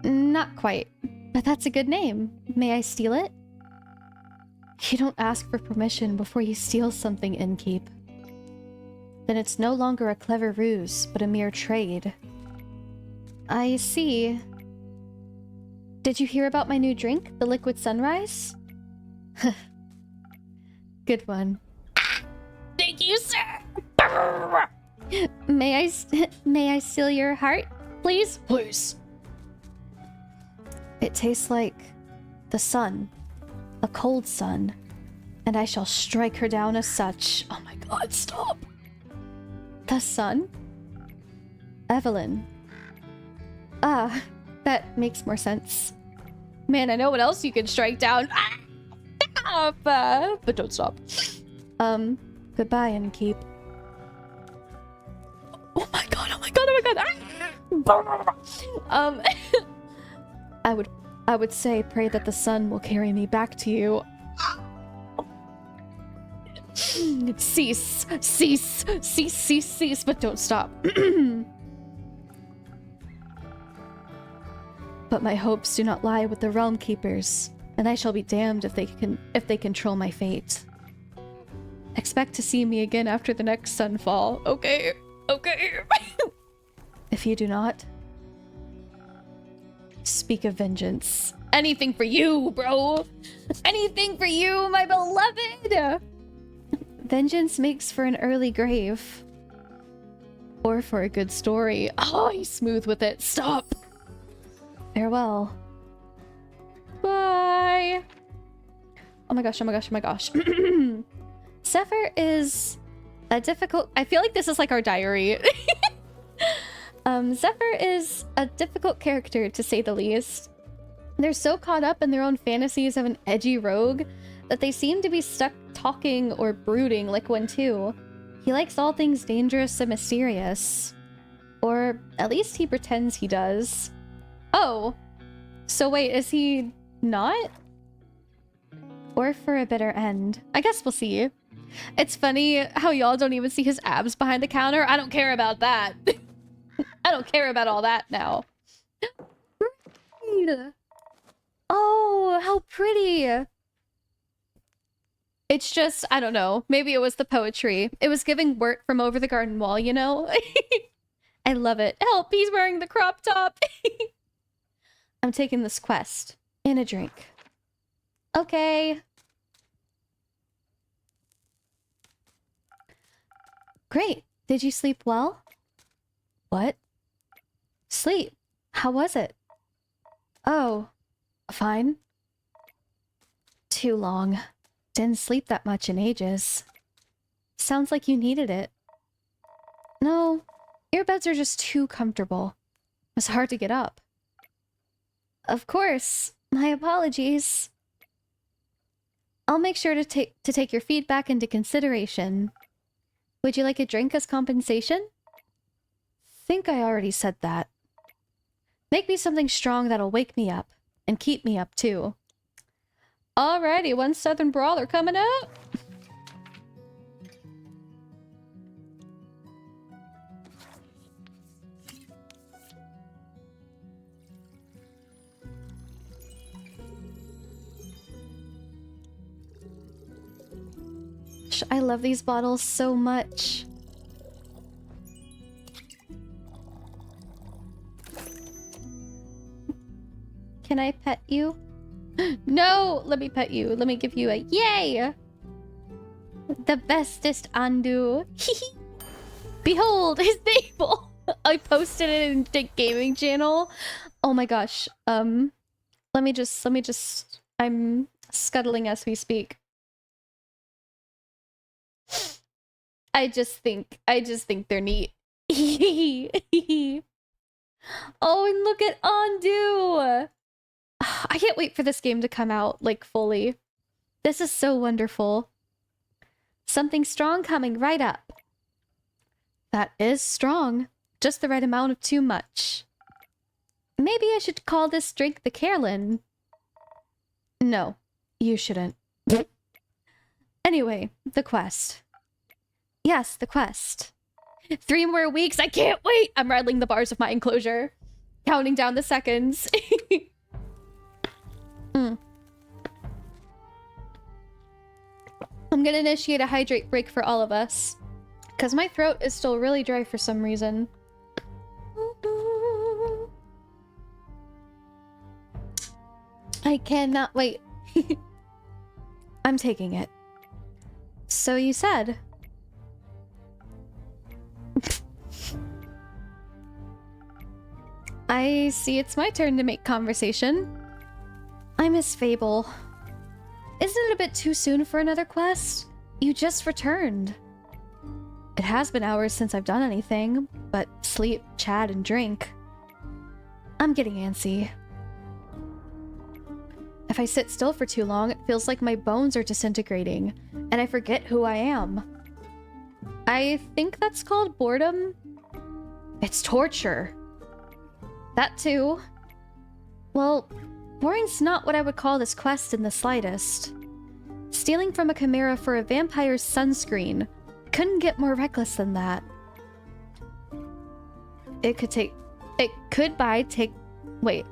Not quite. But that's a good name. May I steal it? You don't ask for permission before you steal something, Innkeep. Then it's no longer a clever ruse, but a mere trade. I see. Did you hear about my new drink, the Liquid Sunrise? Good one. Thank you, sir! May I steal your heart, please? Please. It tastes like the sun, a cold sun, and I shall strike her down as such. Oh my god, stop! The sun? Evelyn. Ah, that makes more sense. Man, I know what else you can strike down. Stop! But don't stop. Goodbye, Innkeep. Oh my god, my god, oh my god. I would say pray that the sun will carry me back to you. Cease, but don't stop. But my hopes do not lie with the realm keepers, and I shall be damned if they control my fate. Expect to see me again after the next sunfall. Okay. If you do not, speak of vengeance. Anything for you, bro. Anything for you, my beloved. Vengeance makes for an early grave. Or for a good story. Oh, he's smooth with it. Stop. Farewell. Bye. Oh my gosh. Zephyr is a difficult... I feel like this is like our diary. Zephyr is a difficult character, to say the least. They're so caught up in their own fantasies of an edgy rogue that they seem to be stuck talking or brooding like one too. He likes all things dangerous and mysterious. Or at least he pretends he does. Oh, so wait, is he not? Or for a bitter end? I guess we'll see. It's funny how y'all don't even see his abs behind the counter. I don't care about that. I don't care about all that now. Oh, how pretty. It's just, I don't know. Maybe it was the poetry. It was giving Wirt from Over the Garden Wall, you know? I love it. Help, he's wearing the crop top. I'm taking this quest. And a drink. Okay. Great. Did you sleep well? What? Sleep. How was it? Oh, fine. Too long. Didn't sleep that much in ages. Sounds like you needed it. No, your beds are just too comfortable. It's hard to get up. Of course. My apologies. I'll make sure to take your feedback into consideration. Would you like a drink as compensation? Think I already said that. Make me something strong that'll wake me up. And keep me up, too. Alrighty, one Southern Brawler coming up. I love these bottles so much. Can I pet you? No! Let me pet you. Let me give you a yay! The bestest Andu. Behold his navel! I posted it in the gaming channel. Oh my gosh. Let me just I'm scuttling as we speak. I just think they're neat. Oh, and look at Andu! I can't wait for this game to come out, like, fully. This is so wonderful. Something strong coming right up. That is strong. Just the right amount of too much. Maybe I should call this drink the Carolyn. No, you shouldn't. Anyway, the quest. Yes, the quest. 3 more weeks, I can't wait! I'm rattling the bars of my enclosure. Counting down the seconds. I'm gonna initiate a hydrate break for all of us. Because my throat is still really dry for some reason. I cannot wait. I'm taking it. So you said. I see it's my turn to make conversation. I miss Fable. Isn't it a bit too soon for another quest? You just returned. It has been hours since I've done anything, but sleep, chat, and drink. I'm getting antsy. If I sit still for too long, it feels like my bones are disintegrating, and I forget who I am. I think that's called boredom. It's torture. That too. Well, boring's not what I would call this quest in the slightest. Stealing from a chimera for a vampire's sunscreen couldn't get more reckless than that. Wait.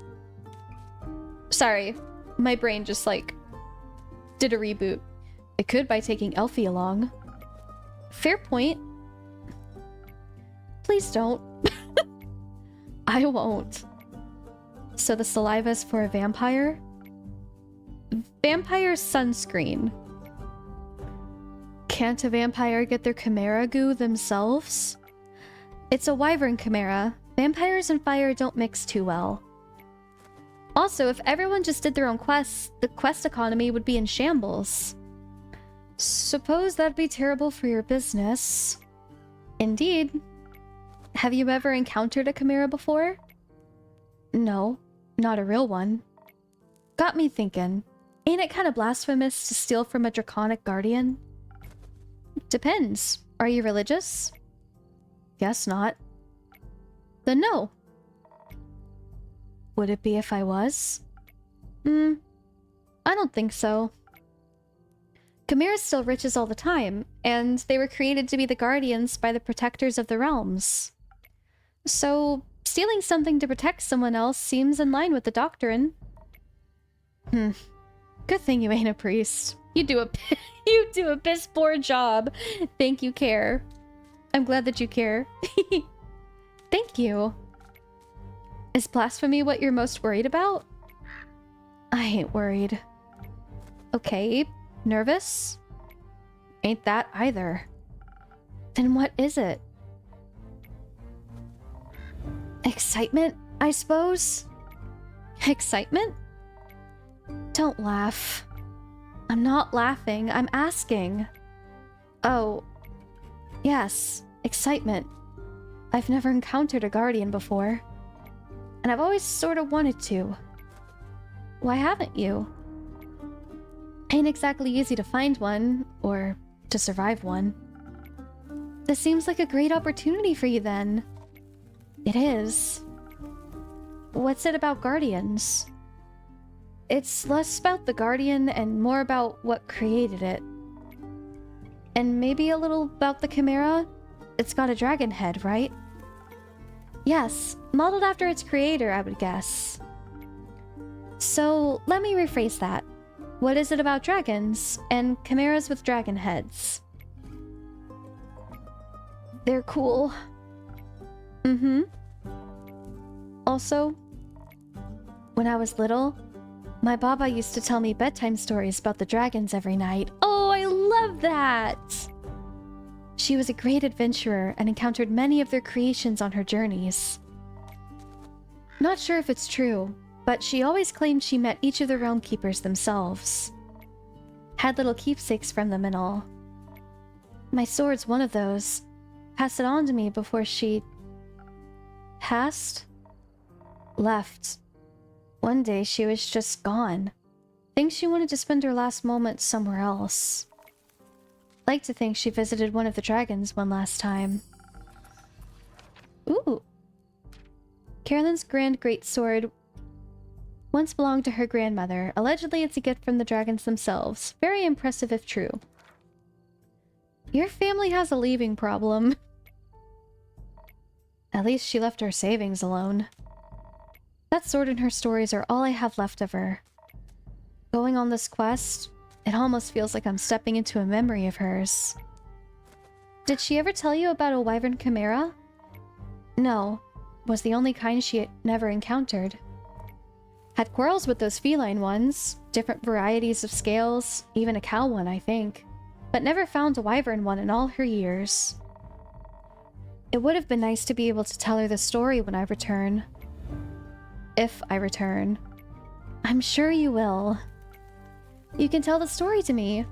Sorry, my brain just like did a reboot. It could by taking Elfie along. Fair point. Please don't. I won't. So the saliva's for a vampire? Vampire sunscreen. Can't a vampire get their chimera goo themselves? It's a wyvern chimera. Vampires and fire don't mix too well. Also, if everyone just did their own quests, the quest economy would be in shambles. Suppose that'd be terrible for your business. Indeed. Have you ever encountered a chimera before? No, not a real one. Got me thinking. Ain't it kind of blasphemous to steal from a draconic guardian? Depends. Are you religious? Guess not. Then no. Would it be if I was? I don't think so. Chimeras still riches all the time, and they were created to be the guardians by the protectors of the realms. So, stealing something to protect someone else seems in line with the doctrine. Good thing you ain't a priest. You do a piss poor job. Thank you, care. I'm glad that you care. Thank you. Is blasphemy what you're most worried about? I ain't worried. Okay, nervous? Ain't that either. Then what is it? Excitement, I suppose? Excitement? Don't laugh. I'm not laughing, I'm asking. Oh, yes, excitement. I've never encountered a guardian before, and I've always sort of wanted to. Why haven't you? Ain't exactly easy to find one, or to survive one. This seems like a great opportunity for you then. It is. What's it about guardians? It's less about the guardian and more about what created it. And maybe a little about the chimera? It's got a dragon head, right? Yes, modeled after its creator, I would guess. So, let me rephrase that. What is it about dragons and chimeras with dragon heads? They're cool. Also, when I was little, my baba used to tell me bedtime stories about the dragons every night. Oh, I love that! She was a great adventurer and encountered many of their creations on her journeys. Not sure if it's true, but she always claimed she met each of the realm keepers themselves. Had little keepsakes from them and all. My sword's one of those. Passed it on to me before she... passed? Left. One day she was just gone. Think she wanted to spend her last moments somewhere else. Like to think she visited one of the dragons one last time. Ooh. Carolyn's grand great sword once belonged to her grandmother. Allegedly it's a gift from the dragons themselves. Very impressive if true. Your family has a leaving problem. At least she left her savings alone. That sword and her stories are all I have left of her. Going on this quest, it almost feels like I'm stepping into a memory of hers. Did she ever tell you about a wyvern chimera? No, was the only kind she had never encountered. Had quarrels with those feline ones, different varieties of scales, even a cow one, I think, but never found a wyvern one in all her years. It would have been nice to be able to tell her the story when I return. If I return. I'm sure you will. You can tell the story to me.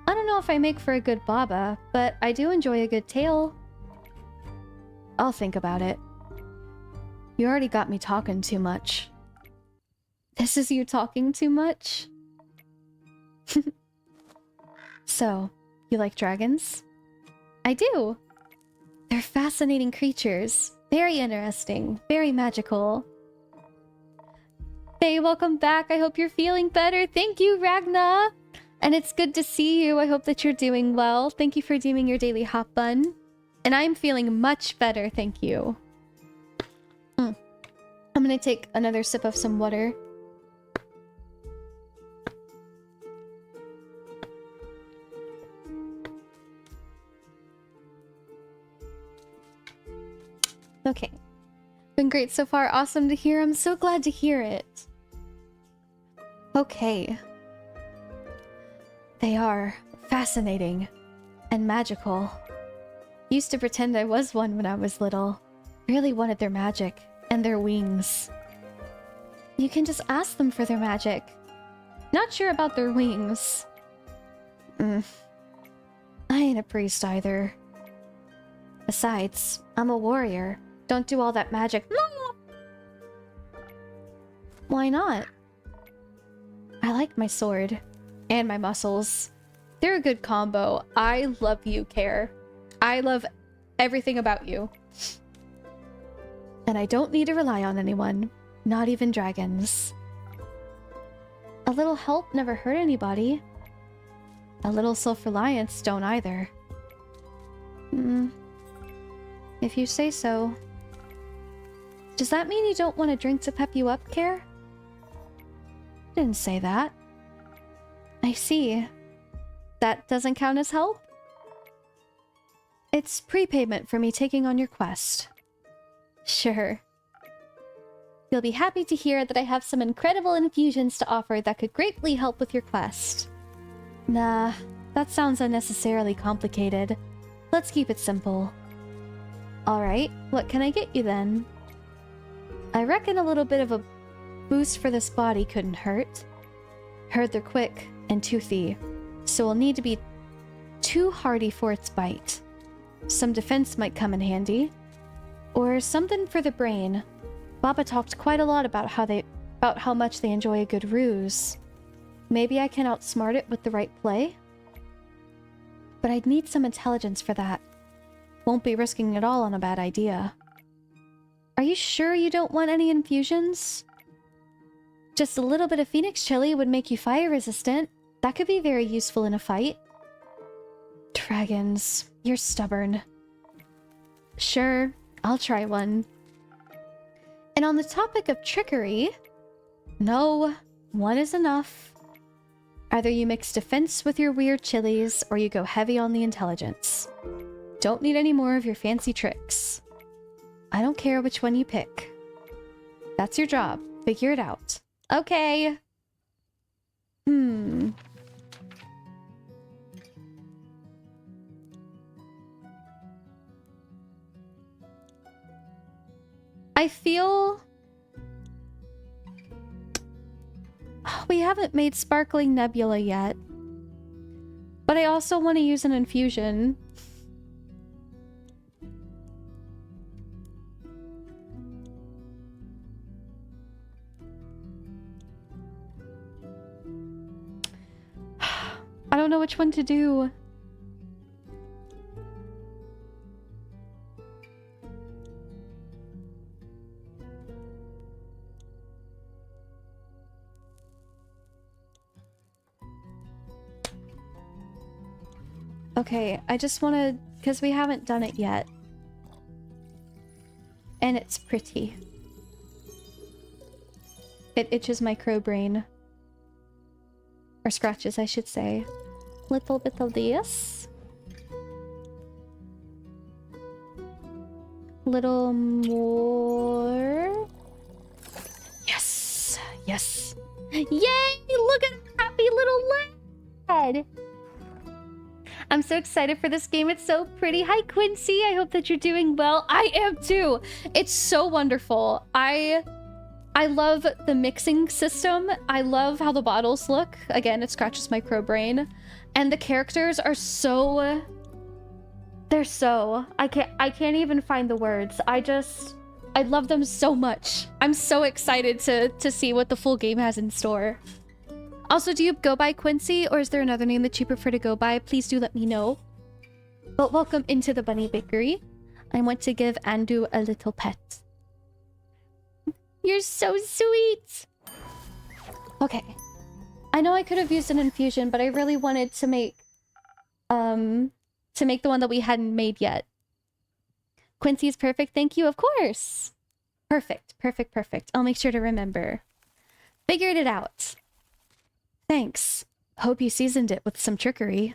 I don't know if I make for a good baba, but I do enjoy a good tale. I'll think about it. You already got me talking too much. This is you talking too much? So, you like dragons? I do. They're fascinating creatures. Very interesting. Very magical. Hey, welcome back. I hope you're feeling better. Thank you, Ragna. And it's good to see you. I hope that you're doing well. Thank you for doing your daily hot bun. And I'm feeling much better, thank you. I'm gonna take another sip of some water. Okay. Been great so far. Awesome to hear. I'm so glad to hear it. Okay. They are fascinating and magical. Used to pretend I was one when I was little. Really wanted their magic and their wings. You can just ask them for their magic. Not sure about their wings. I ain't a priest either. Besides, I'm a warrior. Don't do all that magic. Why not? I like my sword. And my muscles. They're a good combo. I love you, Care. I love everything about you. And I don't need to rely on anyone. Not even dragons. A little help never hurt anybody. A little self-reliance don't either. If you say so. Does that mean you don't want a drink to pep you up, Care? Didn't say that. I see. That doesn't count as help? It's prepayment for me taking on your quest. Sure. You'll be happy to hear that I have some incredible infusions to offer that could greatly help with your quest. Nah, that sounds unnecessarily complicated. Let's keep it simple. Alright, what can I get you then? I reckon a little bit of a boost for this body couldn't hurt. Heard they're quick and toothy, so we'll need to be too hardy for its bite. Some defense might come in handy. Or something for the brain. Baba talked quite a lot about how much they enjoy a good ruse. Maybe I can outsmart it with the right play? But I'd need some intelligence for that. Won't be risking it all on a bad idea. Are you sure you don't want any infusions? Just a little bit of phoenix chili would make you fire resistant. That could be very useful in a fight. Dragons, you're stubborn. Sure, I'll try one. And on the topic of trickery, no, one is enough. Either you mix defense with your weird chilies, or you go heavy on the intelligence. Don't need any more of your fancy tricks. I don't care which one you pick. That's your job. Figure it out. Okay. I feel... we haven't made Sparkling Nebula yet. But I also want to use an infusion. I don't know which one to do. Okay, I just want to... because we haven't done it yet. And it's pretty. It itches my crow brain. Or scratches, I should say. Little bit of this. Little more. Yes! Yes! Yay! Look at that happy little lad! I'm so excited for this game. It's so pretty. Hi, Quincy. I hope that you're doing well. I am too. It's so wonderful. I love the mixing system. I love how the bottles look. Again, it scratches my crow brain. And the characters are so... they're so... I can't even find the words. I love them so much. I'm so excited to see what the full game has in store. Also, do you go by Quincy, or is there another name that you prefer to go by? Please do let me know. But welcome into the Bunny Bakery. I want to give Andu a little pet. You're so sweet! Okay. I know I could have used an infusion, but I really wanted to make the one that we hadn't made yet. Quincy's perfect, thank you, of course! Perfect, perfect, perfect. I'll make sure to remember. Figured it out. Thanks. Hope you seasoned it with some trickery.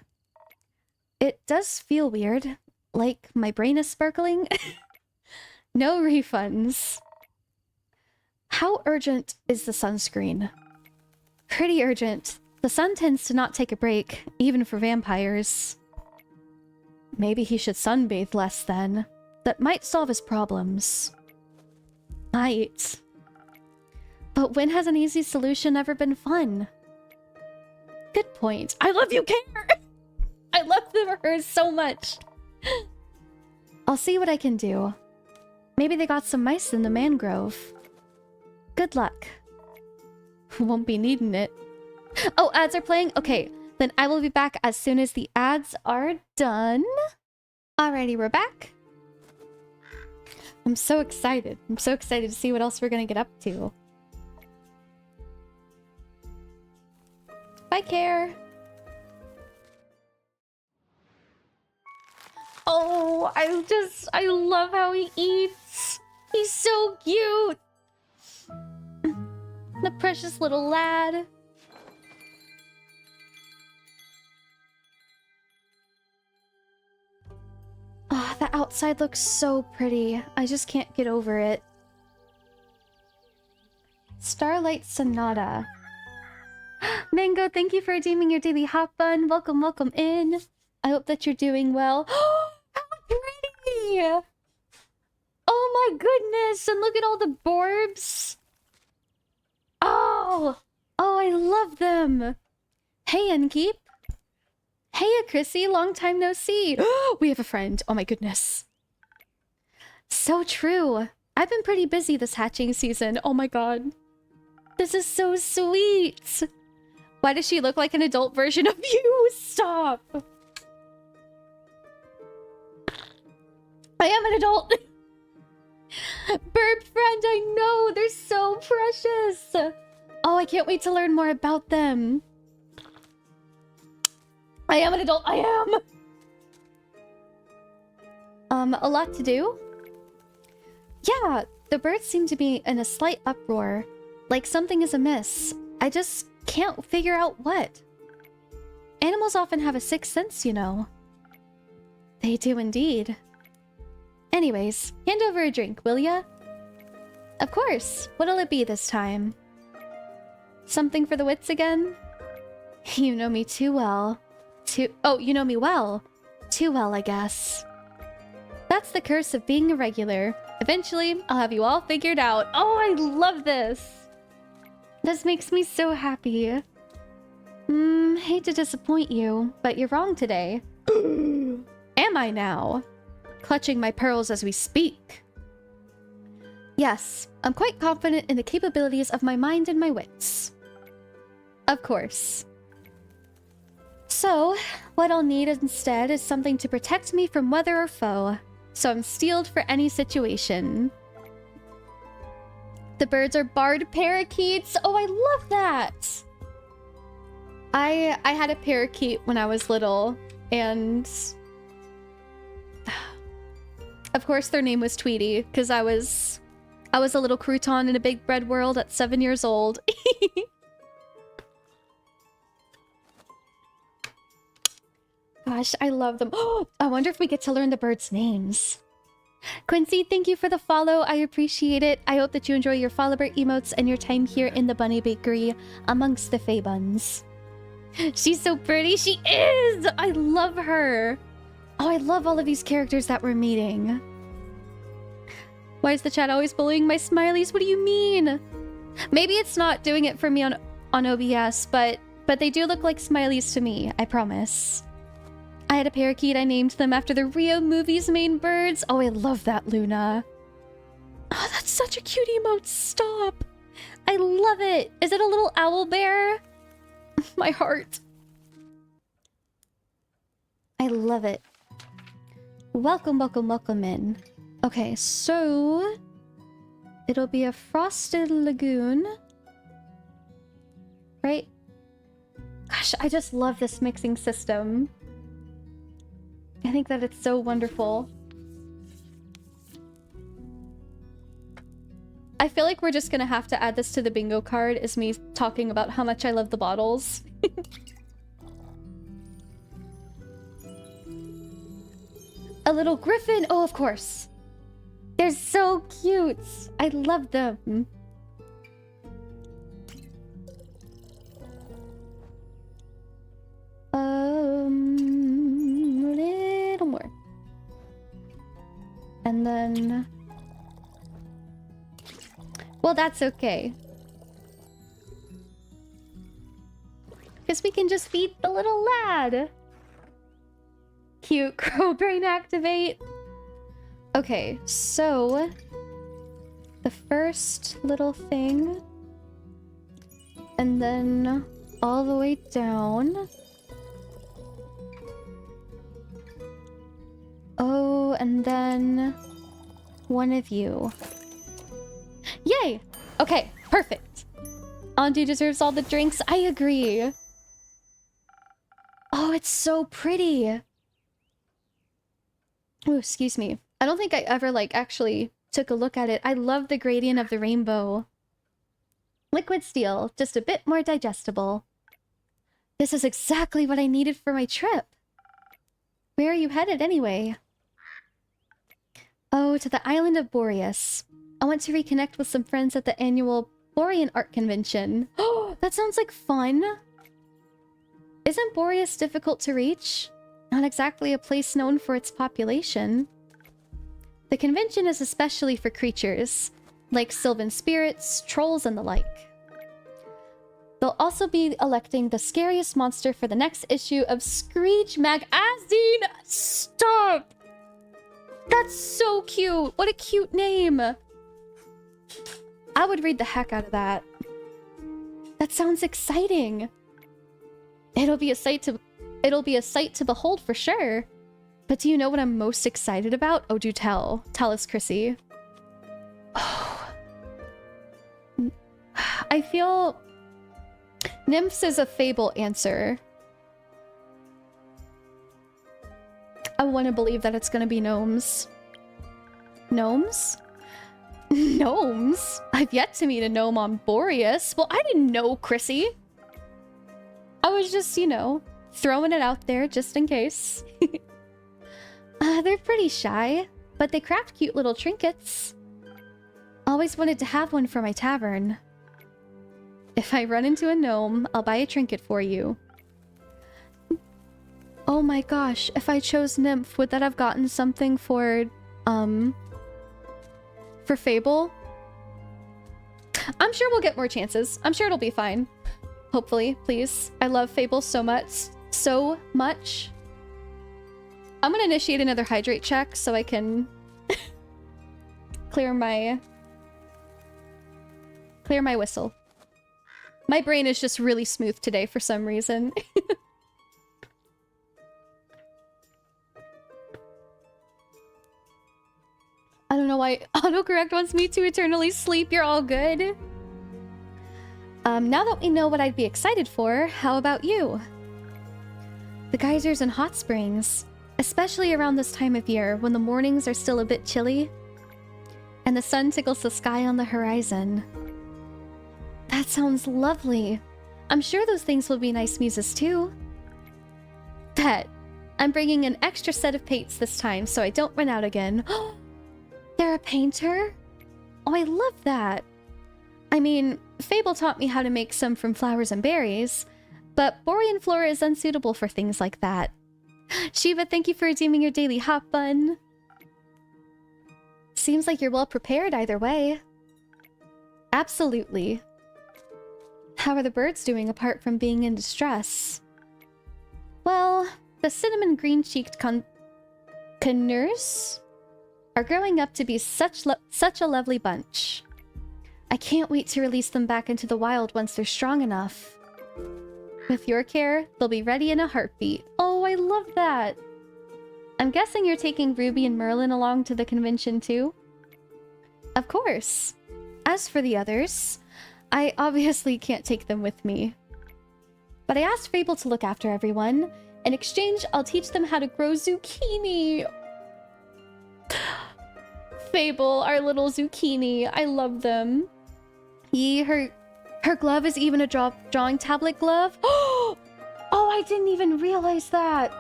It does feel weird. Like my brain is sparkling. No refunds. How urgent is the sunscreen? Pretty urgent. The sun tends to not take a break, even for vampires. Maybe he should sunbathe less then. That might solve his problems. Might. But when has an easy solution ever been fun? Good point. I love you, Care! I love her so much. I'll see what I can do. Maybe they got some mice in the mangrove. Good luck. Won't be needing it. Oh, ads are playing? Okay, then I will be back as soon as the ads are done. Alrighty, we're back. I'm so excited. I'm so excited to see what else we're gonna get up to. Bye, Care. Oh, I love how he eats. He's so cute. The precious little lad. Ah, the outside looks so pretty. I just can't get over it. Starlight Sonata. Mango, thank you for redeeming your daily hot bun. Welcome, welcome in. I hope that you're doing well. How pretty! Oh my goodness! And look at all the Borbs. Oh! Oh, I love them! Hey, Enkeep. Hey, Chrissy, long time no see. We have a friend. Oh my goodness. So true. I've been pretty busy this hatching season. Oh my god. This is so sweet. Why does she look like an adult version of you? Stop. I am an adult. Bird friend, I know. They're so precious. Oh, I can't wait to learn more about them. I am an adult. I am. A lot to do? Yeah, the birds seem to be in a slight uproar. Like something is amiss. I just can't figure out what. Animals often have a sixth sense, you know. They do indeed. Anyways, hand over a drink, will ya? Of course. What'll it be this time? Something for the wits again? You know me too well. Oh, you know me well. Too well, I guess. That's the curse of being a regular. Eventually, I'll have you all figured out. Oh, I love this. This makes me so happy. Hate to disappoint you, but you're wrong today. Am I now? Clutching my pearls as we speak. Yes, I'm quite confident in the capabilities of my mind and my wits. Of course. So, what I'll need instead is something to protect me from weather or foe, so I'm steeled for any situation. The birds are barred parakeets. Oh, I love that. I had a parakeet when I was little, and of course their name was Tweety, because I was a little crouton in a big bread world at 7 years old. Gosh, I love them. Oh, I wonder if we get to learn the birds' names. Quincy, thank you for the follow. I appreciate it. I hope that you enjoy your Followbird emotes and your time here in the Bunny Bakery amongst the FeyBuns. She's so pretty. She is! I love her. Oh, I love all of these characters that we're meeting. Why is the chat always bullying my smileys? What do you mean? Maybe it's not doing it for me on OBS, but they do look like smileys to me, I promise. I had a parakeet. I named them after the Rio movie's main birds. Oh, I love that, Luna. Oh, that's such a cute emote. Stop. I love it. Is it a little owl bear? My heart. I love it. Welcome, welcome, welcome in. Okay, so it'll be a frosted lagoon, right? Gosh, I just love this mixing system. I think that it's so wonderful. I feel like we're just gonna have to add this to the bingo card, is me talking about how much I love the bottles. A little griffin! Oh, of course! They're so cute! I love them. A little more. And then... well, that's okay. Because we can just feed the little lad. Cute crow brain activate. Okay, so the first little thing, and then all the way down. Oh, and then one of you. Yay! Okay, perfect. Andu deserves all the drinks. I agree. Oh, it's so pretty. Oh, excuse me. I don't think I ever, like, actually took a look at it. I love the gradient of the rainbow. Liquid steel, just a bit more digestible. This is exactly what I needed for my trip. Where are you headed, anyway? Oh, to the island of Boreas. I want to reconnect with some friends at the annual Borean Art Convention. Oh, that sounds like fun. Isn't Boreas difficult to reach? Not exactly a place known for its population. The convention is especially for creatures, like sylvan spirits, trolls, and the like. They'll also be electing the scariest monster for the next issue of Screech Magazine! Stop! That's so cute! What a cute name! I would read the heck out of that. That sounds exciting! It'll be a sight to behold for sure. But do you know what I'm most excited about? Oh, do tell. Tell us, Chrissy. Oh. I feel... Nymphs is a fable answer. I want to believe that it's going to be gnomes. Gnomes? Gnomes? I've yet to meet a gnome on Boreas. Well, I didn't know, Chrissy. I was just, you know, throwing it out there just in case. They're pretty shy, but they craft cute little trinkets. Always wanted to have one for my tavern. If I run into a gnome, I'll buy a trinket for you. Oh my gosh, if I chose Nymph, would that have gotten something for Fable? I'm sure we'll get more chances. I'm sure it'll be fine. Hopefully, please. I love Fable so much. So much. I'm gonna initiate another hydrate check so I can clear my whistle. My brain is just really smooth today for some reason. I don't know why autocorrect wants me to eternally sleep. You're all good. Now that we know what I'd be excited for, how about you? The geysers and hot springs, especially around this time of year when the mornings are still a bit chilly and the sun tickles the sky on the horizon. That sounds lovely. I'm sure those things will be nice muses too. Bet. I'm bringing an extra set of paints this time so I don't run out again. They're a painter? Oh, I love that. I mean, Fable taught me how to make some from flowers and berries, but Borean flora is unsuitable for things like that. Shiva, thank you for redeeming your daily hot bun. Seems like you're well prepared either way. Absolutely. How are the birds doing apart from being in distress? Well, the cinnamon green-cheeked conures are growing up to be such a lovely bunch. I can't wait to release them back into the wild once they're strong enough. With your care, they'll be ready in a heartbeat. Oh, I love that. I'm guessing you're taking Ruby and Merlin along to the convention too? Of course. As for the others, I obviously can't take them with me. But I asked Fable to look after everyone. In exchange, I'll teach them how to grow zucchini. Fable, our little zucchini. I love them. Her glove is even a drawing tablet glove. Oh, I didn't even realize that.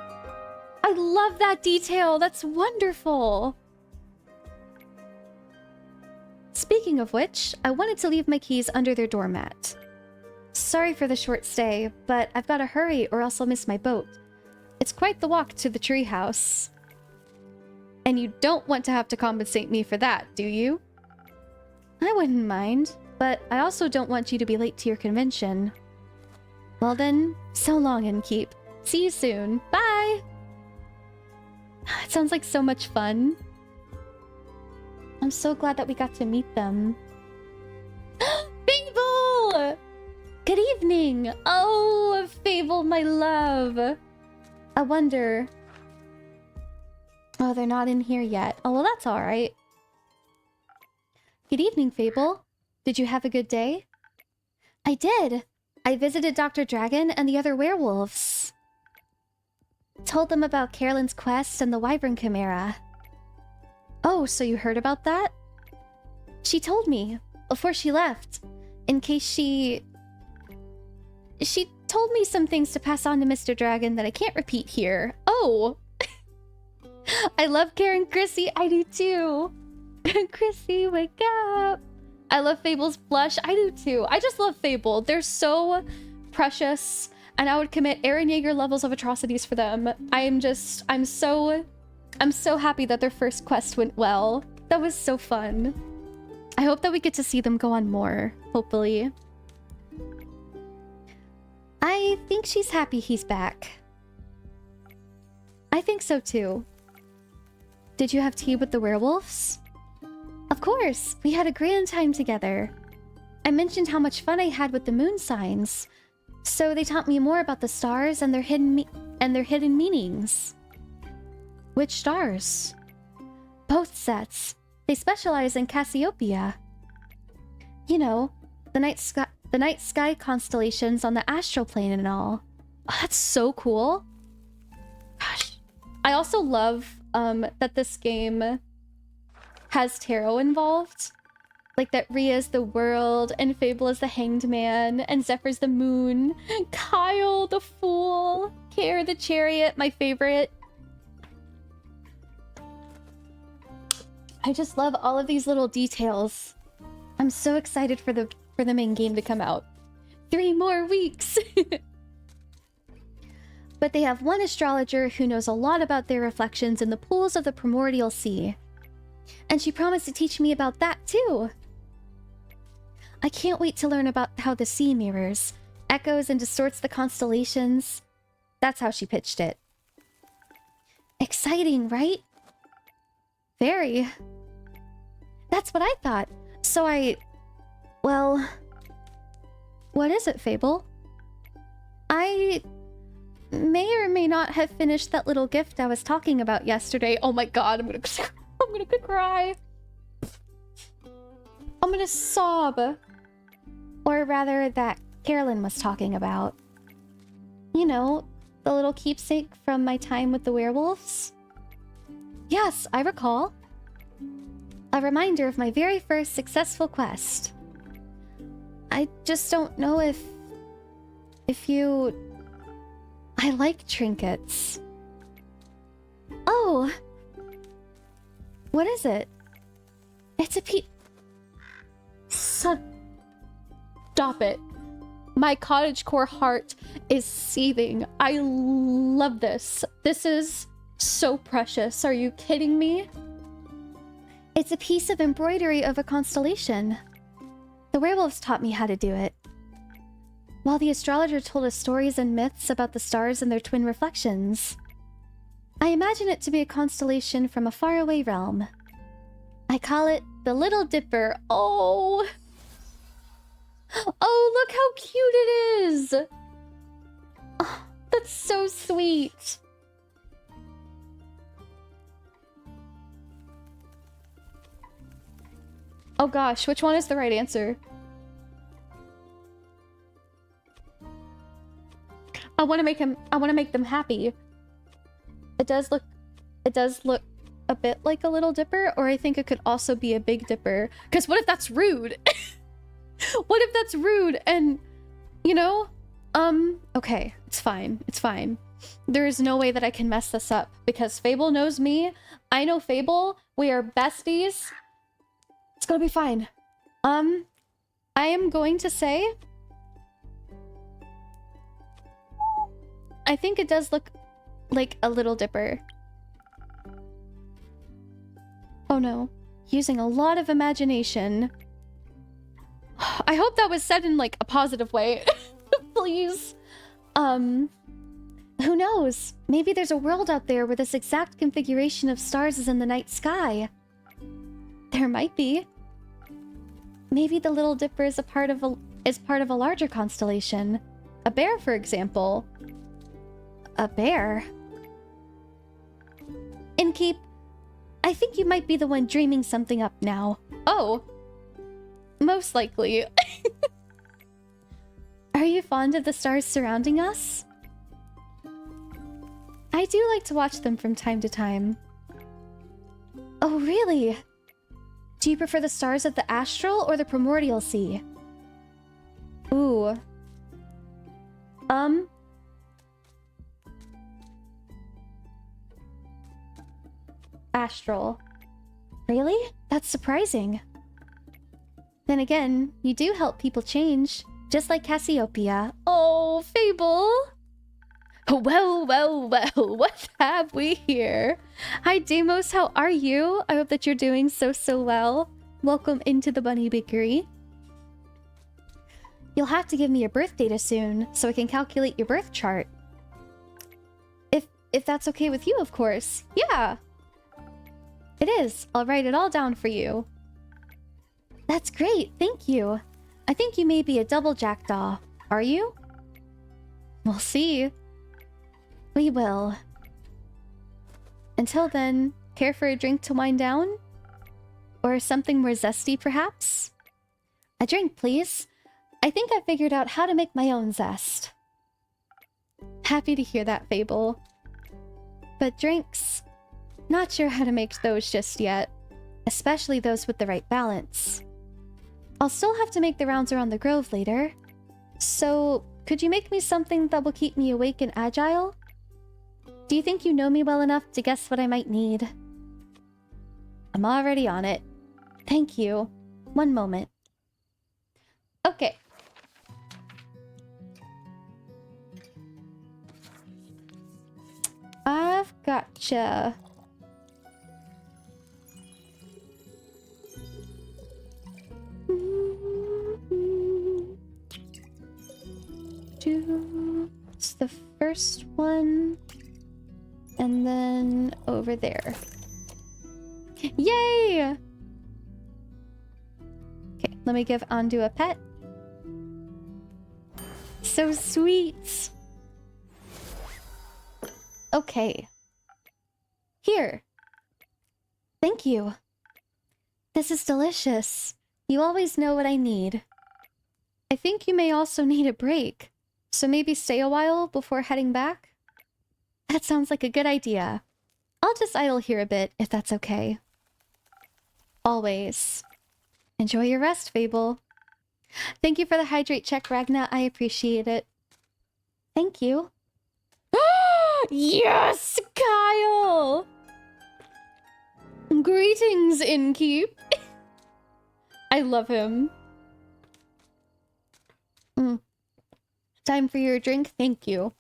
I love that detail. That's wonderful. Speaking of which, I wanted to leave my keys under their doormat. Sorry for the short stay, but I've got to hurry or else I'll miss my boat. It's quite the walk to the treehouse. And you don't want to have to compensate me for that, do you? I wouldn't mind, but I also don't want you to be late to your convention. Well then, so long, Innkeep. See you soon. Bye! It sounds like so much fun. I'm so glad that we got to meet them. Fable! Good evening! Oh, Fable, my love! I wonder... Oh, they're not in here yet. Oh, well, that's alright. Good evening, Fable. Did you have a good day? I did. I visited Dr. Dragon and the other werewolves. Told them about Carolyn's quest and the Wyvern Chimera. Oh, so you heard about that? She told me before she left, in case she told me some things to pass on to Mr. Dragon that I can't repeat here. Oh! I love Karen Chrissy. I do too. Chrissy, wake up. I love Fable's blush. I do too. I just love Fable. They're so precious, and I would commit Eren Yeager levels of atrocities for them. I'm so happy that their first quest went well. That was so fun. I hope that we get to see them go on more, hopefully. I think she's happy he's back. I think so too. Did you have tea with the werewolves? Of course, we had a grand time together. I mentioned how much fun I had with the moon signs, so they taught me more about the stars and their hidden meanings. Which stars? Both sets. They specialize in Cassiopeia. You know, the night sky constellations on the astral plane and all. Oh, that's so cool. Gosh. I also love that this game has tarot involved. Like that Rhea's the world, and Fable is the hanged man, and Zephyr's the moon, Kyle the fool, Care the chariot, my favorite. I just love all of these little details. I'm so excited for the main game to come out. 3 more weeks! But they have one astrologer who knows a lot about their reflections in the pools of the primordial sea. And she promised to teach me about that too. I can't wait to learn about how the sea mirrors, echoes, and distorts the constellations. That's how she pitched it. Exciting, right? Very. That's what I thought. So well... What is it, Fable? I may or may not have finished that little gift I was talking about yesterday. Oh my god, I'm gonna cry. I'm gonna sob. Or rather, that Carolyn was talking about. You know, the little keepsake from my time with the werewolves? Yes, I recall. A reminder of my very first successful quest. I just don't know if you... I like trinkets. Oh! What is it? It's a Stop it. My cottagecore heart is seething. I love this. This is so precious. Are you kidding me? It's a piece of embroidery of a constellation. The werewolves taught me how to do it. While the astrologer told us stories and myths about the stars and their twin reflections. I imagine it to be a constellation from a faraway realm. I call it the Little Dipper. Oh! Oh, look how cute it is! Oh, that's so sweet. Oh gosh, which one is the right answer? I want to make them happy. It does look a bit like a Little Dipper, or I think it could also be a Big Dipper. Because what if that's rude? What if that's rude? And, you know, okay, it's fine. It's fine. There is no way that I can mess this up because Fable knows me. I know Fable. We are besties. It's gonna be fine. I am going to say, I think it does look like a Little Dipper. Oh no. Using a lot of imagination. I hope that was said in like a positive way. Please. Who knows? Maybe there's a world out there where this exact configuration of stars is in the night sky. There might be. Maybe the Little Dipper is part of a larger constellation. A bear, for example. A bear? Innkeep, I think you might be the one dreaming something up now. Oh. Most likely. Are you fond of the stars surrounding us? I do like to watch them from time to time. Oh, really? Do you prefer the stars of the astral or the primordial sea? Ooh. Astral. Really? That's surprising. Then again, you do help people change, just like Cassiopeia. Oh, Fable! Well, well, well, what have we here? Hi, Deimos, how are you? I hope that you're doing so well. Welcome into the Bunny Bakery. You'll have to give me your birth data soon, so I can calculate your birth chart. If that's okay with you, of course. Yeah! It is. I'll write it all down for you. That's great, thank you. I think you may be a double jackdaw. Are you? We'll see. We will. Until then, care for a drink to wind down? Or something more zesty, perhaps? A drink, please. I think I figured out how to make my own zest. Happy to hear that, Fable. But drinks... not sure how to make those just yet. Especially those with the right balance. I'll still have to make the rounds around the grove later. So, could you make me something that will keep me awake and agile? Do you think you know me well enough to guess what I might need? I'm already on it. Thank you. One moment. Okay. I've gotcha. It's the first one. And then over there. Yay! Okay, let me give Andu a pet. So sweet! Okay. Here. Thank you. This is delicious. You always know what I need. I think you may also need a break. So maybe stay a while before heading back? That sounds like a good idea. I'll just idle here a bit, if that's okay. Always. Enjoy your rest, Fable. Thank you for the hydrate check, Ragna. I appreciate it. Thank you. Yes, Kyle! Greetings, Innkeep. I love him. Time for your drink? Thank you.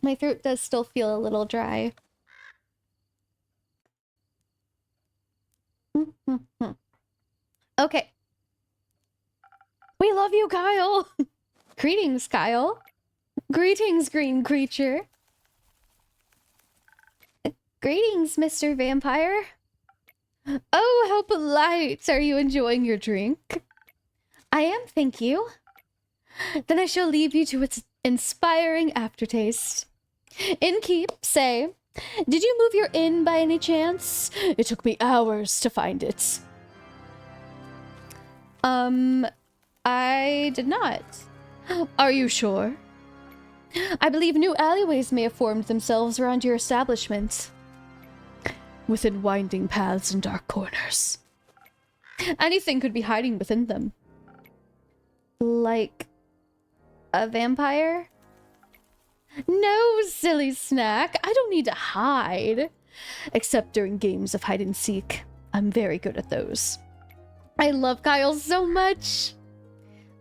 My throat does still feel a little dry. Okay. We love you, Kyle! Greetings, Kyle. Greetings, green creature. Greetings, Mr. Vampire. Oh, how polite. Are you enjoying your drink? I am, thank you. Then I shall leave you to its inspiring aftertaste. Innkeep, say, did you move your inn by any chance? It took me hours to find it. I did not. Are you sure? I believe new alleyways may have formed themselves around your establishment. Within winding paths and dark corners. Anything could be hiding within them. Like a vampire? No, silly snack. I don't need to hide. Except during games of hide and seek. I'm very good at those. I love Kyle so much.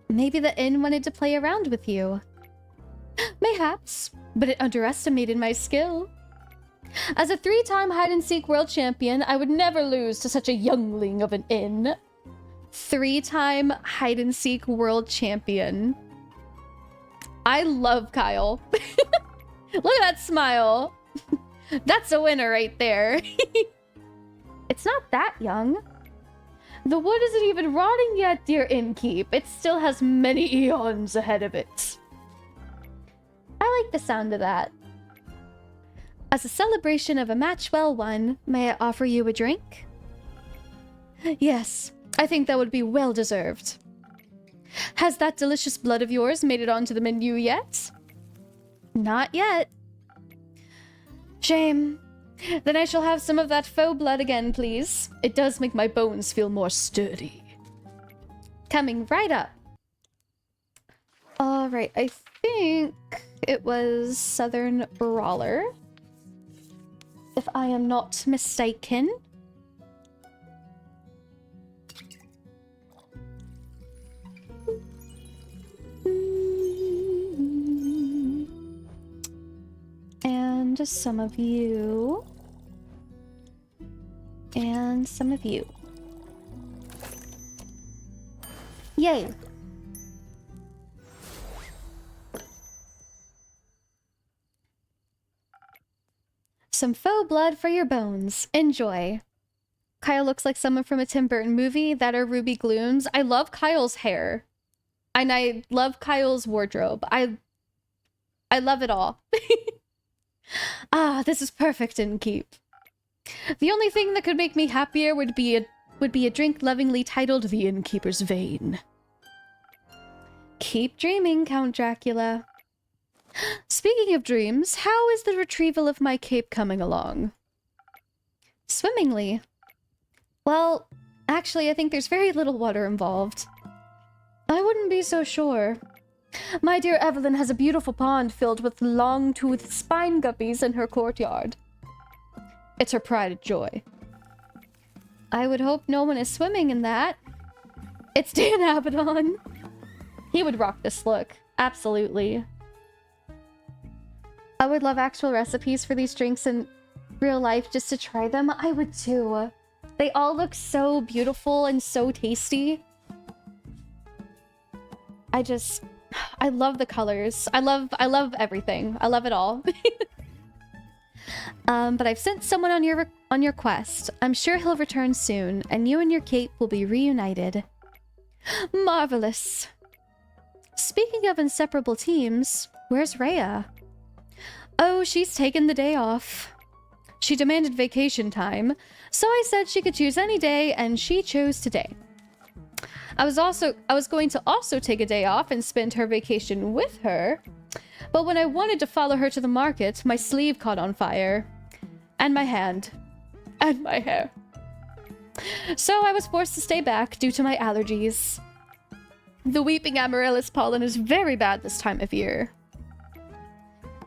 Maybe the inn wanted to play around with you. Mayhaps, but it underestimated my skill. As a 3-time hide-and-seek world champion, I would never lose to such a youngling of an inn. 3-time hide-and-seek world champion. I love Kyle. Look at that smile. That's a winner right there. It's not that young. The wood isn't even rotting yet, dear innkeep. It still has many eons ahead of it. I like the sound of that. As a celebration of a match well won, may I offer you a drink? Yes, I think that would be well deserved. Has that delicious blood of yours made it onto the menu yet? Not yet. Shame. Then I shall have some of that faux blood again, please. It does make my bones feel more sturdy. Coming right up. Alright, I think it was Southern Brawler. If I am not mistaken. And some of you. And some of you. Yay. Some faux blood for your bones. Enjoy. Kyle looks like someone from a Tim Burton movie. That are Ruby Glooms. I love Kyle's hair. And I love Kyle's wardrobe. I love it all. Ah, this is perfect, innkeep. The only thing that could make me happier would be a drink lovingly titled The Innkeeper's Vein. Keep dreaming, Count Dracula. Speaking of dreams, how is the retrieval of my cape coming along? Swimmingly. Well, actually, I think there's very little water involved. I wouldn't be so sure. My dear Evelyn has a beautiful pond filled with long-toothed spine guppies in her courtyard. It's her pride and joy. I would hope no one is swimming in that. It's Dan Abaddon. He would rock this look. Absolutely. I would love actual recipes for these drinks in real life just to try them. I would too. They all look so beautiful and so tasty. I love the colors. I love everything. I love it all. But I've sent someone on your quest. I'm sure he'll return soon, and you and your cape will be reunited. Marvelous. Speaking of inseparable teams, where's Rhea? Oh, she's taken the day off. She demanded vacation time, so I said she could choose any day, and she chose today. I was going to also take a day off and spend her vacation with her, but when I wanted to follow her to the market, my sleeve caught on fire. And my hand. And my hair. So I was forced to stay back due to my allergies. The weeping amaryllis pollen is very bad this time of year.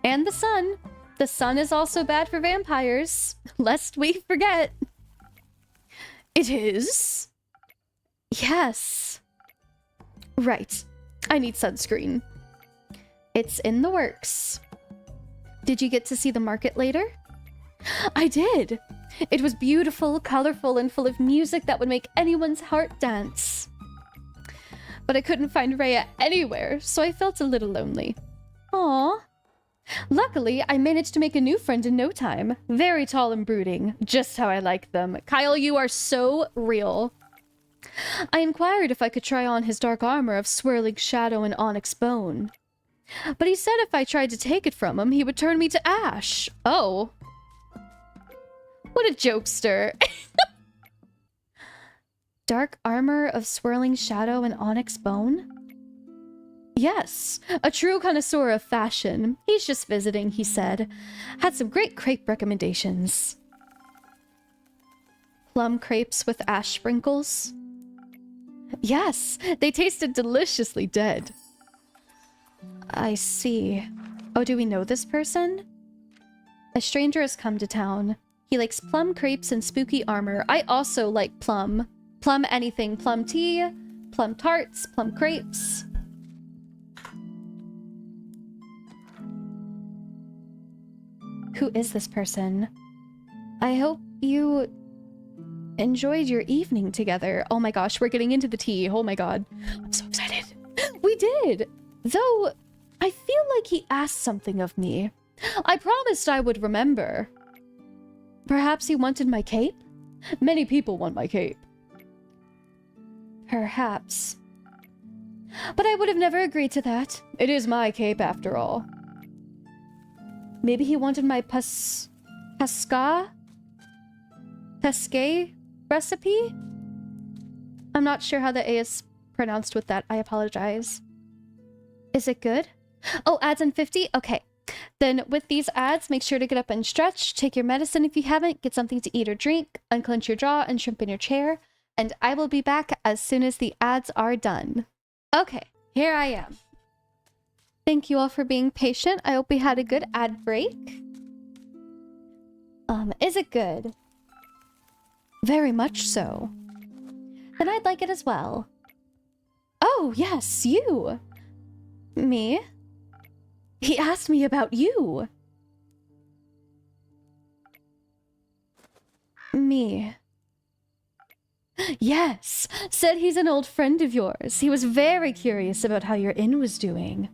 And the sun. The sun is also bad for vampires, lest we forget. It is? Yes. Right. I need sunscreen. It's in the works. Did you get to see the market later? I did. It was beautiful, colorful, and full of music that would make anyone's heart dance. But I couldn't find Rhea anywhere, so I felt a little lonely. Aww. Luckily, I managed to make a new friend in no time. Very tall and brooding, just how I like them. Kyle, you are so real. I inquired if I could try on his dark armor of swirling shadow and onyx bone. But he said if I tried to take it from him, he would turn me to ash. Oh. What a jokester. Dark armor of swirling shadow and onyx bone? Yes, a true connoisseur of fashion. He's just visiting, he said. Had some great crepe recommendations. Plum crepes with ash sprinkles? Yes, they tasted deliciously dead. I see. Oh, do we know this person? A stranger has come to town. He likes plum crepes and spooky armor. I also like plum. Plum anything. Plum tea, plum tarts, plum crepes. Who is this person? I hope you enjoyed your evening together. Oh my gosh, we're getting into the tea. Oh my god. I'm so excited. We did! Though, I feel like he asked something of me. I promised I would remember. Perhaps he wanted my cape? Many people want my cape. Perhaps. But I would have never agreed to that. It is my cape after all. Maybe he wanted my pesque recipe? I'm not sure how the A is pronounced with that. I apologize. Is it good? Oh, ads in 50? Okay. Then with these ads, make sure to get up and stretch, take your medicine if you haven't, get something to eat or drink, unclench your jaw and shrimp in your chair, and I will be back as soon as the ads are done. Okay, here I am. Thank you all for being patient. I hope we had a good ad break. Is it good? Very much so. Then I'd like it as well. Oh, yes, you. Me? He asked me about you. Me. Yes, said he's an old friend of yours. He was very curious about how your inn was doing.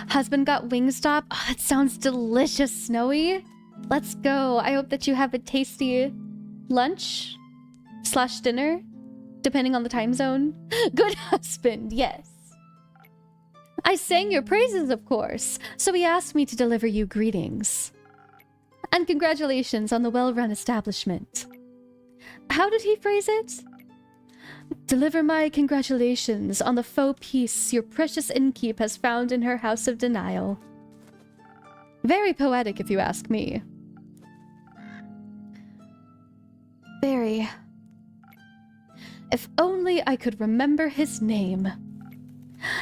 Husband got Wingstop. Oh, that sounds delicious, Snowy. Let's go. I hope that you have a tasty lunch / dinner, depending on the time zone. Good husband, yes. I sang your praises, of course, so he asked me to deliver you greetings. And congratulations on the well-run establishment. How did he phrase it? Deliver my congratulations on the faux peace your precious innkeep has found in her house of denial. Very poetic, if you ask me. Very. If only I could remember his name.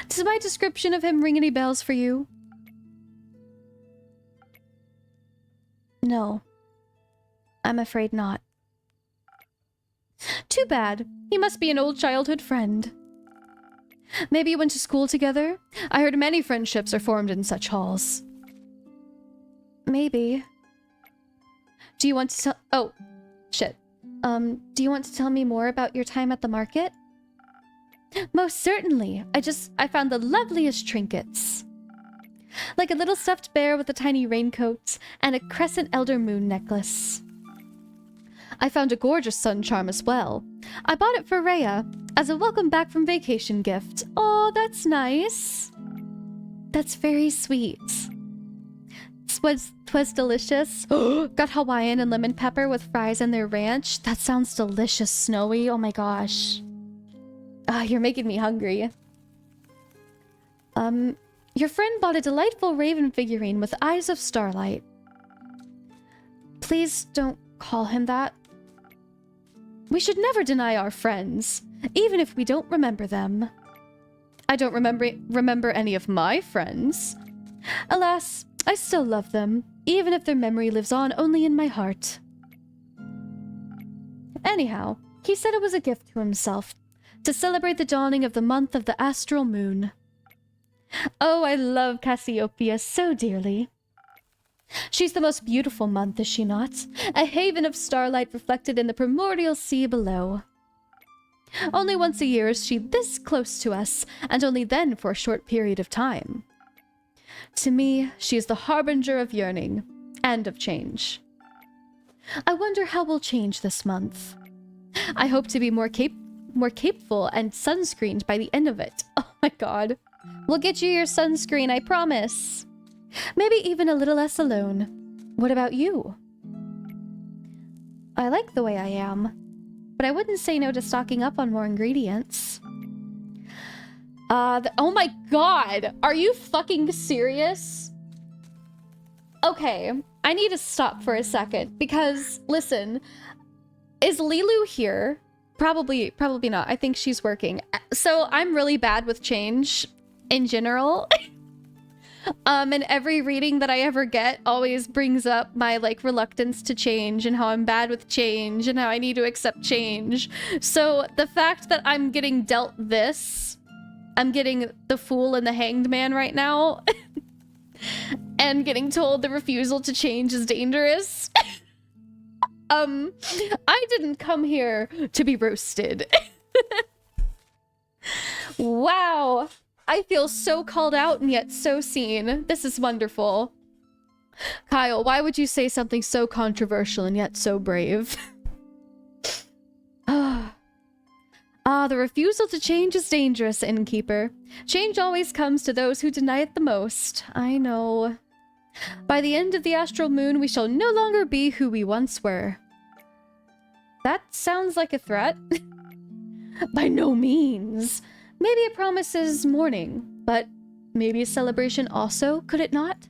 Does my description of him ring any bells for you? No. I'm afraid not. Too bad. He must be an old childhood friend. Maybe you went to school together? I heard many friendships are formed in such halls. Maybe. Do you want to tell— oh, shit. Do you want to tell me more about your time at the market? Most certainly. I found the loveliest trinkets. Like a little stuffed bear with a tiny raincoat and a crescent elder moon necklace. I found a gorgeous sun charm as well. I bought it for Rhea as a welcome back from vacation gift. Oh, that's nice. That's very sweet. Twas delicious. Got Hawaiian and lemon pepper with fries and their ranch. That sounds delicious, Snowy. Oh my gosh. Ah, you're making me hungry. Your friend bought a delightful raven figurine with eyes of starlight. Please don't call him that. We should never deny our friends, even if we don't remember them. I don't remember any of my friends. Alas, I still love them, even if their memory lives on only in my heart. Anyhow, he said it was a gift to himself, to celebrate the dawning of the month of the astral moon. Oh, I love Cassiopeia so dearly. She's the most beautiful month, is she not? A haven of starlight reflected in the primordial sea below. Only once a year is she this close to us, and only then for a short period of time. To me, she is the harbinger of yearning, and of change. I wonder how we'll change this month. I hope to be more capable and sunscreened by the end of it. Oh my god. We'll get you your sunscreen, I promise. Maybe even a little less alone. What about you? I like the way I am. But I wouldn't say no to stocking up on more ingredients. Oh my god! Are you fucking serious? Okay, I need to stop for a second because, listen, is Lilu here? Probably not. I think she's working. So I'm really bad with change in general. And every reading that I ever get always brings up my like reluctance to change and how I'm bad with change and how I need to accept change. So the fact that I'm getting dealt this, I'm getting the Fool and the Hanged Man right now, and getting told the refusal to change is dangerous. I didn't come here to be roasted. Wow. I feel so called out and yet so seen. This is wonderful. Kyle, why would you say something so controversial and yet so brave? The refusal to change is dangerous, innkeeper. Change always comes to those who deny it the most. I know. By the end of the astral moon, we shall no longer be who we once were. That sounds like a threat. By no means. Maybe it promises mourning, but maybe a celebration also, could it not?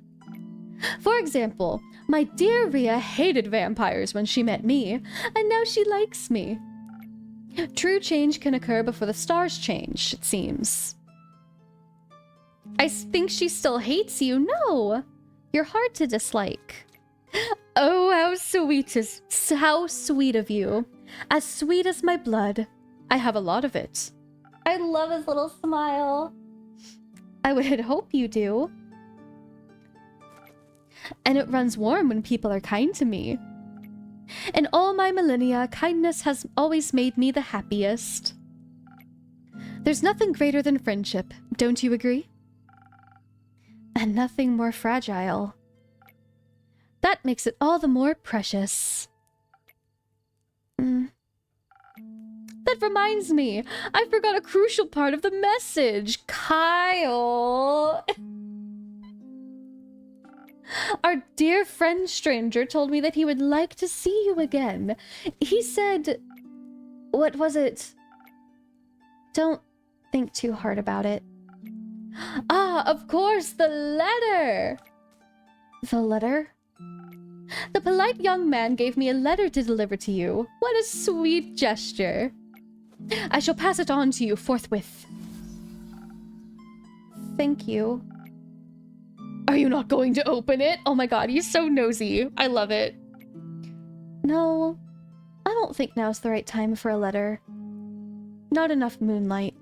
For example, my dear Rhea hated vampires when she met me, and now she likes me. True change can occur before the stars change, it seems. I think she still hates you. No, you're hard to dislike. Oh, how sweet of you. As sweet as my blood. I have a lot of it. I love his little smile. I would hope you do. And it runs warm when people are kind to me. In all my millennia, kindness has always made me the happiest. There's nothing greater than friendship, don't you agree? And nothing more fragile. That makes it all the more precious. That reminds me, I forgot a crucial part of the message. Kyle. Our dear friend stranger told me that he would like to see you again. He said... What was it? Don't think too hard about it. Ah, of course, the letter! The letter? The polite young man gave me a letter to deliver to you. What a sweet gesture. I shall pass it on to you forthwith. Thank you. Are you not going to open it? Oh my god, he's so nosy. I love it. No, I don't think now's the right time for a letter. Not enough moonlight.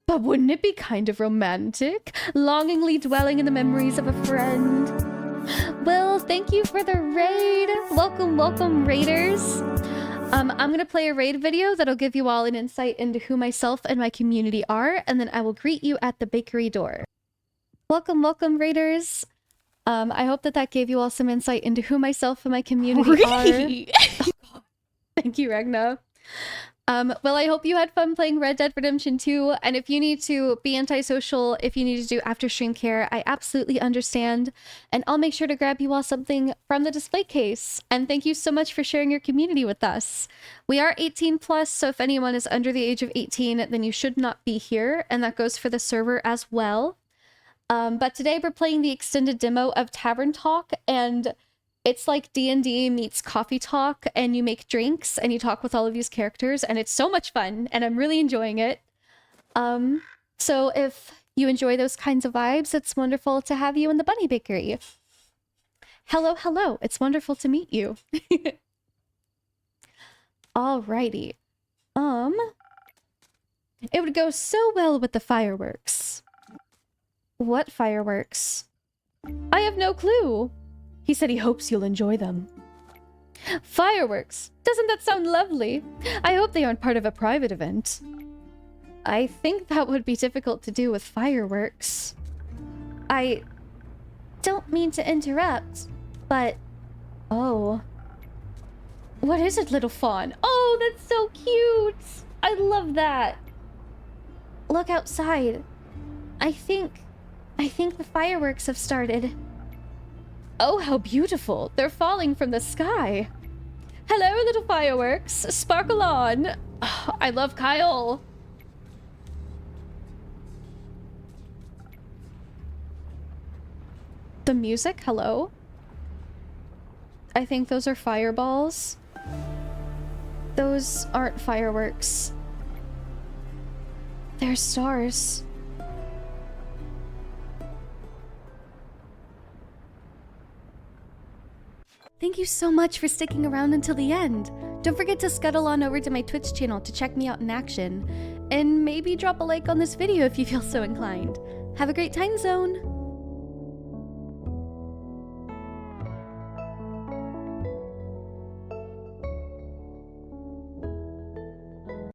But wouldn't it be kind of romantic? Longingly dwelling in the memories of a friend. Well, thank you for the raid. Welcome, raiders. I'm gonna play a raid video that'll give you all an insight into who myself and my community are, and then I will greet you at the bakery door. Welcome, raiders. I hope that gave you all some insight into who myself and my community are. Oh, thank you, Ragna. Well, I hope you had fun playing Red Dead Redemption 2, and if you need to be antisocial, if you need to do after-stream care, I absolutely understand, and I'll make sure to grab you all something from the display case. And thank you so much for sharing your community with us. We are 18 plus, so if anyone is under the age of 18, then you should not be here, and that goes for the server as well. But today we're playing the extended demo of Tavern Talk, and it's like D&D meets coffee talk, and you make drinks and you talk with all of these characters, and it's so much fun, and I'm really enjoying it. So if you enjoy those kinds of vibes, it's wonderful to have you in the Bunny Bakery. Hello, it's wonderful to meet you. Alrighty. It would go so well with the fireworks. What fireworks? I have no clue. He said he hopes you'll enjoy them. Fireworks! Doesn't that sound lovely? I hope they aren't part of a private event. I think that would be difficult to do with fireworks. I don't mean to interrupt, but... Oh. What is it, little fawn? Oh, that's so cute! I love that! Look outside. I think the fireworks have started. Oh, how beautiful! They're falling from the sky. Hello, little fireworks. Sparkle on. Oh, I love Kyle. The music, hello? I think those are fireballs. Those aren't fireworks. They're stars. Thank you so much for sticking around until the end. Don't forget to scuttle on over to my Twitch channel to check me out in action. And maybe drop a like on this video if you feel so inclined. Have a great time zone!